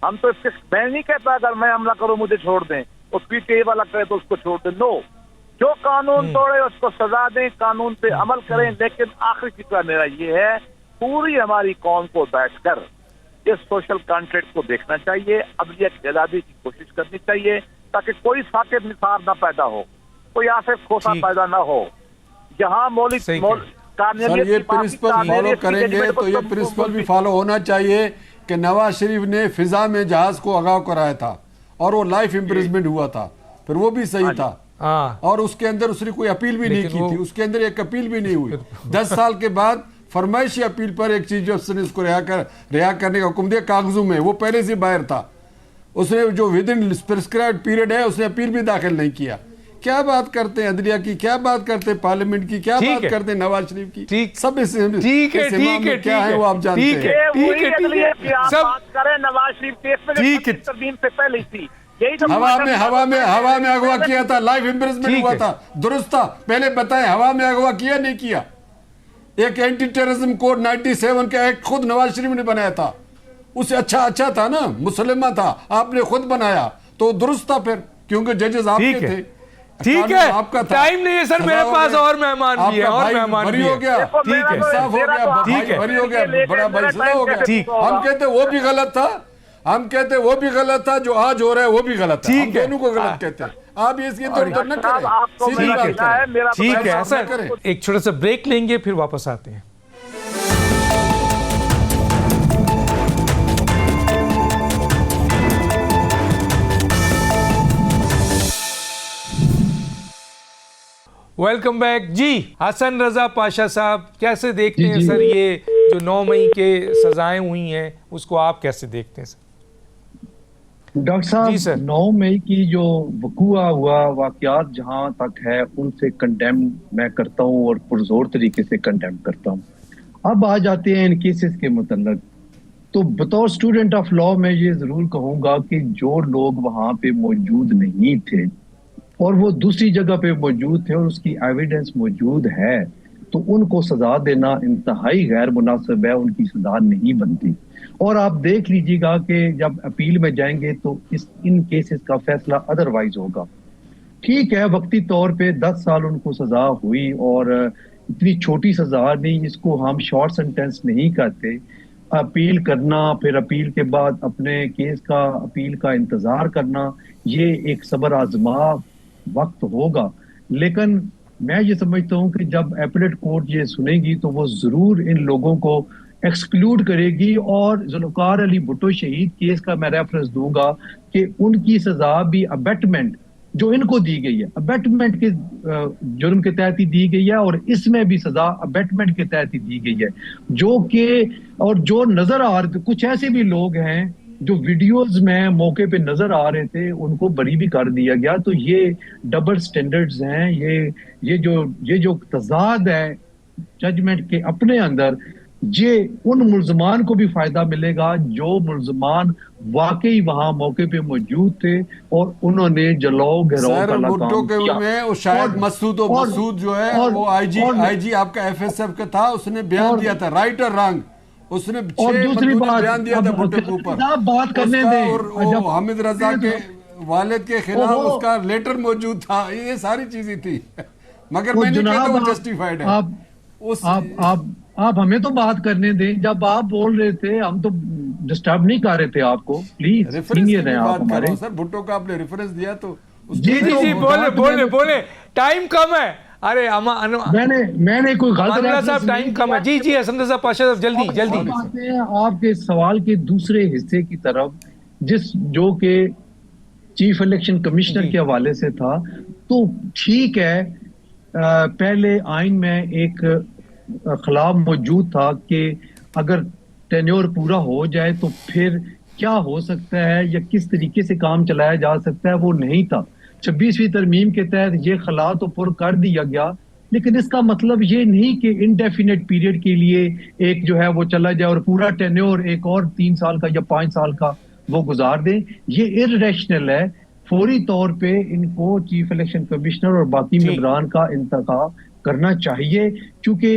Speaker 3: हम तो इसके, मैं नहीं कहता अगर मैं हमला करूं मुझे छोड़ दें, और पीटीआई वाला करे तो उसको छोड़ दें, नो, जो कानून तोड़े उसको सजा दें, कानून पे अमल करें। लेकिन आखिरी फिक्र मेरा ये है, पूरी हमारी कौम को बैठकर इस सोशल कॉन्ट्रैक्ट को देखना चाहिए, अदलिया की आजादी की कोशिश करनी चाहिए, ताकि कोई साकिब निसार ना पैदा हो, कोई आसिफ खोसा पैदा ना हो। जहां मौलिक
Speaker 2: सर ये प्रिंसिपल फॉलो करेंगे तो ये प्रिंसिपल भी फॉलो होना चाहिए कि नवाज शरीफ ने फिजा में जहाज को अगाव कराया था और वो लाइफ इम्प्रिजमेंट हुआ था, फिर वो भी सही था। और उसके अंदर उसने कोई अपील भी नहीं की थी, उसके अंदर एक अपील भी नहीं हुई। 10 साल के बाद फरमाइशी अपील पर एक चीफ जस्टिस ने उसको रिहा करने का हुक्म दिया कागजों में, वो पहले से बाहर था। उसने जो विद इन प्रिस्क्राइब्ड पीरियड है उसने अपील भी दाखिल नहीं किया। क्या बात करते हैं अदलिया की, क्या बात करते हैं पार्लियामेंट की, क्या बात करते हैं नवाज शरीफ की, सब ठीक है क्या है वो आप जानते हैं।
Speaker 3: सब बात करें नवाज शरीफ केस में तरमीम से पहले थी,
Speaker 2: हवा में अगवा किया था, लाइफ इम्प्रिजमेंट हुआ था, दुरुस्त था। पहले बताएं हवा में अगवा किया नहीं किया? एक एंटी टेररिज्म कोड 97 का एक्ट खुद नवाज शरीफ ने बनाया था, उसे अच्छा था ना, मुसलमान था, आपने खुद बनाया तो दुरुस्त था फिर, क्योंकि जजेस आपके थे।
Speaker 1: ठीक है, आपका टाइम नहीं है सर, मेरे पास और मेहमान भी है, और मेहमान भी
Speaker 2: हो गया,
Speaker 1: ठीक है,
Speaker 2: साफ हो गया, ठीक है, बरी हो गया, बड़ा भाई सुना हो गया। ठीक, हम कहते वो भी गलत था, हम कहते वो भी गलत था, जो आज हो रहा है वो भी गलत है, हम दोनों को गलत कहते हैं। आप इसकी इधर उधर न करें, सीधी बात करें।
Speaker 1: ठीक है सर, एक छोटा सा ब्रेक लेंगे फिर वापस आते हैं। वेलकम बैक जी। हसन रजा पाशा साहब, कैसे देखते हैं सर ये जो 9 मई के सजाएं हुई हैं, उसको आप कैसे देखते हैं सर?
Speaker 4: डॉक्टर साहब, 9 मई की जो वकूआ हुआ वाकयात जहां तक है उनसे कंडेम मैं करता हूं और पुरजोर तरीके से कंडेम करता हूं। अब आ जाते हैं इन केसेस के मुतल्लिक, तो बतौर स्टूडेंट ऑफ लॉ मैं ये जरूर कहूंगा कि जो लोग वहां पे मौजूद नहीं थे और वो दूसरी जगह पे मौजूद थे और उसकी एविडेंस मौजूद है, तो उनको सजा देना इंतहाई गैर मुनासिब है, उनकी सजा नहीं बनती। और आप देख लीजिएगा कि जब अपील में जाएंगे तो इन केसेस का फैसला अदरवाइज होगा। ठीक है, वक्ती तौर पे 10 साल उनको सजा हुई और इतनी छोटी सजा नहीं, इसको हम शॉर्ट सेंटेंस नहीं करते। अपील करना, फिर अपील के बाद अपने केस का अपील का इंतजार करना, ये एक सब्र आजमा वक्त होगा। लेकिन मैं ये समझता हूँ कि जब एपलेट कोर्ट ये सुनेगी तो वो जरूर इन लोगों को एक्सक्लूड करेगी। और जुल्फकार अली भुट्टो शहीद केस का मैं रेफरेंस दूंगा कि उनकी सजा भी अबेटमेंट जो इनको दी गई है, अबेटमेंट के जुर्म के तहत ही दी गई है, और इसमें भी सजा अबेटमेंट के तहत ही दी गई है। जो कि और जो नजर आ रहे, कुछ ऐसे भी लोग हैं जो वीडियोस में मौके पे नजर आ रहे थे, उनको बरी भी कर दिया गया। तो ये डबल स्टैंडर्ड्स हैं, ये जो तजाद है जजमेंट के अपने अंदर, ये उन मुल्जमान को भी फायदा मिलेगा जो मुल्जमान वाकई वहां मौके पे मौजूद थे और उन्होंने जलाओ घेराव का काम किया।
Speaker 2: शायद मसूद जो है वो आईजी आपका एफएसएफ का था, उसने बयान दिया था राइट और रॉन्ग, उसने
Speaker 4: और दूसरी बात
Speaker 2: बयान दिया था भुट्टो के ऊपर,
Speaker 4: बात करने दें,
Speaker 2: और हामिद रजा के वालिद के खिलाफ उसका लेटर मौजूद था, ये सारी चीजें थी। मगर मैं नहीं कहता वो जस्टिफाइड है।
Speaker 4: आप हमें तो बात करने दें। जब आप बोल रहे थे हम तो डिस्टर्ब नहीं कर रहे थे आपको, प्लीज सीनियर हैं आप हमारे।
Speaker 2: सर भुट्टो का आपने रेफरेंस दिया तो
Speaker 1: जी बोले टाइम कम है। अरे
Speaker 4: मैंने कोई गलत
Speaker 1: साहब टाइम कम है। जी हसन रजा पाशा साहब जल्दी
Speaker 4: आते हैं आपके सवाल के दूसरे हिस्से की तरफ, जो कि चीफ इलेक्शन कमिश्नर के हवाले से था। तो ठीक है, पहले आइन में एक खिलाफ मौजूद था कि अगर टेन्योर पूरा हो जाए तो फिर क्या हो सकता है या किस तरीके से काम चलाया जा सकता है, वो नहीं था। 26वीं तरमीम के तहत ये खला तो पुर कर दिया गया, लेकिन इसका मतलब ये नहीं कि इनडेफिनेट पीरियड के लिए एक जो है वो चला जाए और पूरा टेन्योर एक और 3 साल का या 5 साल का वो गुजार दें। ये इररेशनल है। फौरी तौर पे इनको चीफ इलेक्शन कमिश्नर और बाकी मेंबरान का इंतखाब करना चाहिए, क्योंकि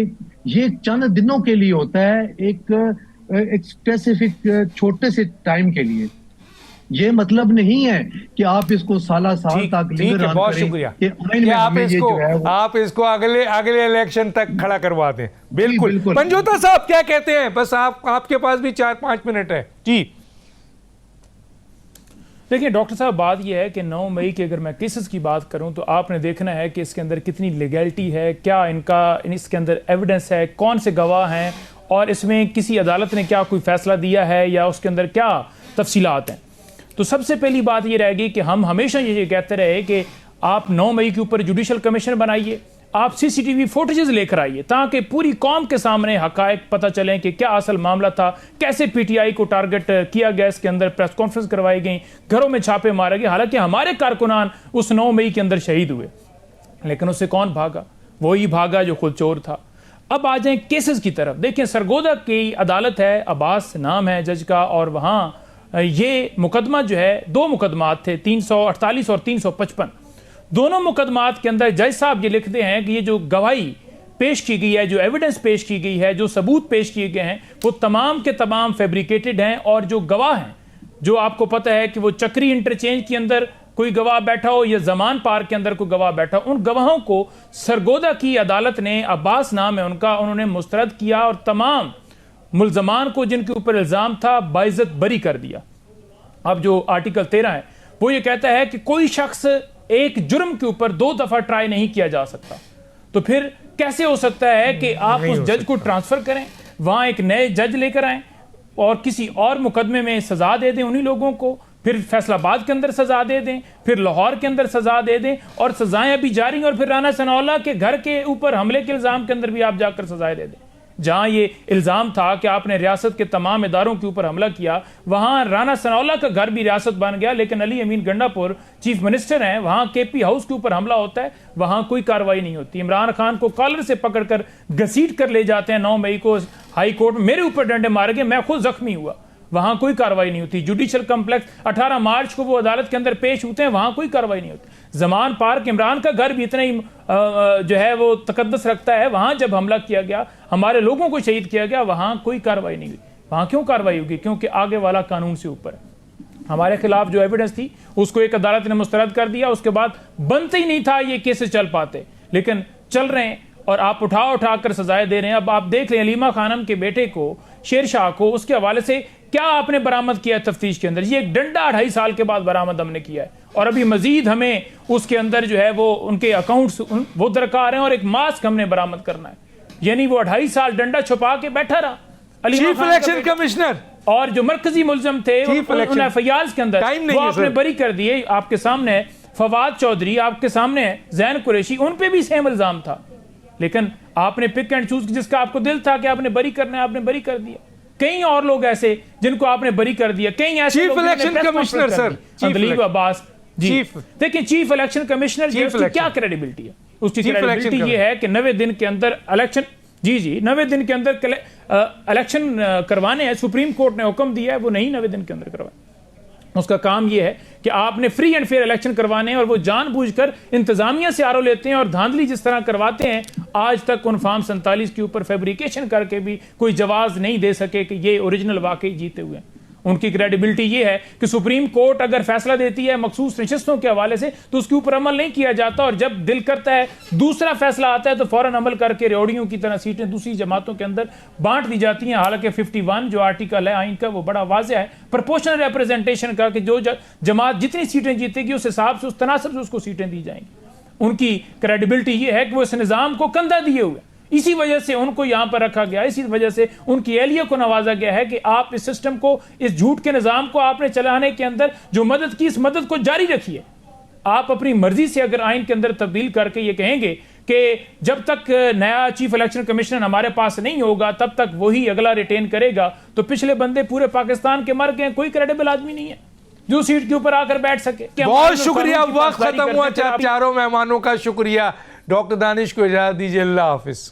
Speaker 4: ये चंद दिनों के लिए होता है, एक स्पेसिफिक छोटे से टाइम के लिए। ये मतलब नहीं है कि आप इसको साल तक
Speaker 1: ठीक है, बहुत शुक्रिया कि आप इसको अगले इलेक्शन तक खड़ा करवा दें। बिल्कुल। पंजोता साहब क्या कहते हैं? बस आपके पास भी 4-5 मिनट है जी।
Speaker 5: देखिए डॉक्टर साहब, बात यह है कि 9 मई के अगर मैं केसेस की बात करूं तो आपने देखना है कि इसके अंदर कितनी लीगैलिटी है, क्या इसके अंदर एविडेंस है, कौन से गवाह हैं, और इसमें किसी अदालत ने क्या कोई फैसला दिया है या उसके अंदर क्या तफसीलात हैं। तो सबसे पहली बात ये रहेगी कि हम हमेशा ये कहते रहे कि आप 9 मई के ऊपर जुडिशल कमीशन बनाइए, आप सीसीटीवी फुटेजेस लेकर आइए ताकि पूरी कौम के सामने हकायक पता चलें कि क्या असल मामला था, कैसे पीटीआई को टारगेट किया गया, इसके अंदर प्रेस कॉन्फ्रेंस करवाई गई, घरों में छापे मारे गए। हालांकि हमारे कारकुनान उस 9 मई के अंदर शहीद हुए, लेकिन उससे कौन भागा? वही भागा जो खुद चोर था। अब आ जाएं केसेस की तरफ। देखें, सरगोदा की अदालत है, अब्बास नाम है जज का, और वहां ये मुकदमा जो है, 2 मुकदमात थे, 348 और 355। दोनों मुकदमात के अंदर जज साहब ये लिखते हैं कि ये जो गवाही पेश की गई है, जो एविडेंस पेश की गई है, जो सबूत पेश किए गए हैं, वो तमाम के तमाम फैब्रिकेटेड हैं। और जो गवाह हैं, जो आपको पता है कि वो चक्री इंटरचेंज के अंदर कोई गवाह बैठा हो या जमान पार्क के अंदर कोई गवाह बैठा हो, उन गवाहों को सरगोदा की अदालत ने, अब्बास नाम है उनका, उन्होंने मुस्तरद किया और तमाम मुल्जमान को जिनके ऊपर इल्जाम था बाइज्जत बरी कर दिया। अब जो आर्टिकल 13 है वो ये कहता है कि कोई शख्स एक जुर्म के ऊपर 2 दफा ट्राई नहीं किया जा सकता। तो फिर कैसे हो सकता है कि आप उस जज को ट्रांसफर करें, वहां एक नए जज लेकर आए और किसी और मुकदमे में सजा दे दें उन्हीं लोगों को, फिर फैसलाबाद के अंदर सजा दे दें, फिर लाहौर के अंदर सजा दे दें, और सजाएं अभी जारी, और फिर राना सनाउल्लाह के घर के ऊपर हमले के इल्जाम के अंदर भी आप जाकर सजाएं दे दें। जहां ये इल्जाम था कि आपने रियासत के तमाम इदारों के ऊपर हमला किया, वहां राना सनाउल्लाह का घर भी रियासत बन गया, लेकिन अली अमीन गंडापुर चीफ मिनिस्टर हैं, वहां केपी हाउस के ऊपर हमला होता है, वहां कोई कार्रवाई नहीं होती। इमरान खान को कॉलर से पकड़कर घसीट कर ले जाते हैं 9 मई को हाई कोर्ट में, मेरे ऊपर डंडे मारे गए, मैं खुद जख्मी हुआ, वहां कोई कार्रवाई नहीं होती। जुडिशियल कॉम्प्लेक्स 18 मार्च को वो अदालत के अंदर पेश होते हैं, वहां कोई कार्रवाई नहीं होती। जमान पार्क, इमरान का घर भी इतना ही जो है वो तकद्दस रखता है, वहां जब हमला किया गया, हमारे लोगों को शहीद किया गया, वहां कोई कार्रवाई नहीं हुई। वहां क्यों कार्रवाई होगी? क्योंकि आगे वाला कानून से ऊपर है। हमारे खिलाफ जो एविडेंस थी उसको एक अदालत ने मुस्तरद कर दिया, उसके बाद बनते ही नहीं था ये केसेस चल पाते, लेकिन चल रहे हैं और आप उठा कर सजाएं दे रहे हैं। अब आप देख लें, अलीमा खानम के बेटे को, शेर शाह को, उसके हवाले से क्या आपने बरामद किया है तफ्तीश के अंदर? ये एक डंडा 2.5 साल के बाद बरामद हमने किया है, और अभी मजीद हमें उसके अंदर जो है वो उनके अकाउंट्स वो दरकार हैं, और एक मास्क हमने बरामद करना है। यानी वो 2.5 साल डंडा छुपा के बैठा रहा
Speaker 1: चीफ इलेक्शन कमिश्नर,
Speaker 5: और जो मरकजी मुलजम थे उन एफआईआर के अंदर वो आपने बरी कर दिए। आपके सामने है फवाद चौधरी, आपके सामने है जैन कुरैशी, उन पे भी सेम इल्जाम था, लेकिन आपने पिक एंड चूज, जिसका आपको दिल था कि आपने बरी करना है, आपने बरी कर दिया। कई और लोग ऐसे जिनको आपने बरी कर दिया, कई ऐसे
Speaker 1: chief election commissioner sir,
Speaker 5: Andleeb Abbas ji, देखिए चीफ इलेक्शन कमिश्नर की क्या क्रेडिबिलिटी है? उसकी क्रेडिबिलिटी ये है कि 90 दिन के अंदर इलेक्शन, जी 90 दिन के अंदर इलेक्शन करवाने हैं, सुप्रीम कोर्ट ने हुक्म दिया है, वो नहीं 90 दिन के अंदर करवाए। उसका काम यह है कि आपने फ्री एंड फेयर इलेक्शन करवाने हैं, और वो जानबूझकर इंतजामिया से आरो लेते हैं और धांधली जिस तरह करवाते हैं। आज तक उन फॉर्म 47 के ऊपर फैब्रिकेशन करके भी कोई जवाब नहीं दे सके कि ये ओरिजिनल वाकई जीते हुए हैं। उनकी क्रेडिबिलिटी ये है कि सुप्रीम कोर्ट अगर फैसला देती है मखसूस नशिस्तों के हवाले से तो उसके ऊपर अमल नहीं किया जाता, और जब दिल करता है दूसरा फैसला आता है तो फौरन अमल करके रेवड़ियों की तरह सीटें दूसरी जमातों के अंदर बांट दी जाती हैं। हालांकि 51 जो आर्टिकल है आइन का वो बड़ा वाज़ेह है प्रोपोर्शनल रिप्रेजेंटेशन का, कि जो जमात जितनी सीटें जीतेगी उस हिसाब से, उस तनासब से उसको सीटें दी जाएंगी। उनकी क्रेडिबिलिटी ये है कि वो इस निज़ाम को कंधा दिए हुए, इसी वजह से उनको यहां पर रखा गया, इसी वजह से उनकी एहलियत को नवाजा गया है कि आप इस सिस्टम को, इस झूठ के निजाम को आपने चलाने के अंदर जो मदद की, इस मदद को जारी रखिए। आप अपनी मर्जी से अगर आइन के अंदर तब्दील करके ये कहेंगे कि जब तक नया चीफ इलेक्शन कमिश्नर हमारे पास नहीं होगा तब तक वही अगला रिटेन करेगा, तो पिछले बंदे पूरे पाकिस्तान के मर गए, कोई क्रेडिबल आदमी नहीं है जो सीट के ऊपर आकर बैठ सके।
Speaker 1: बहुत शुक्रिया, वक्त खत्म हुआ। चारों मेहमानों का शुक्रिया। डॉक्टर दानिश को इजाजत दीजिए, अल्लाह हाफिज।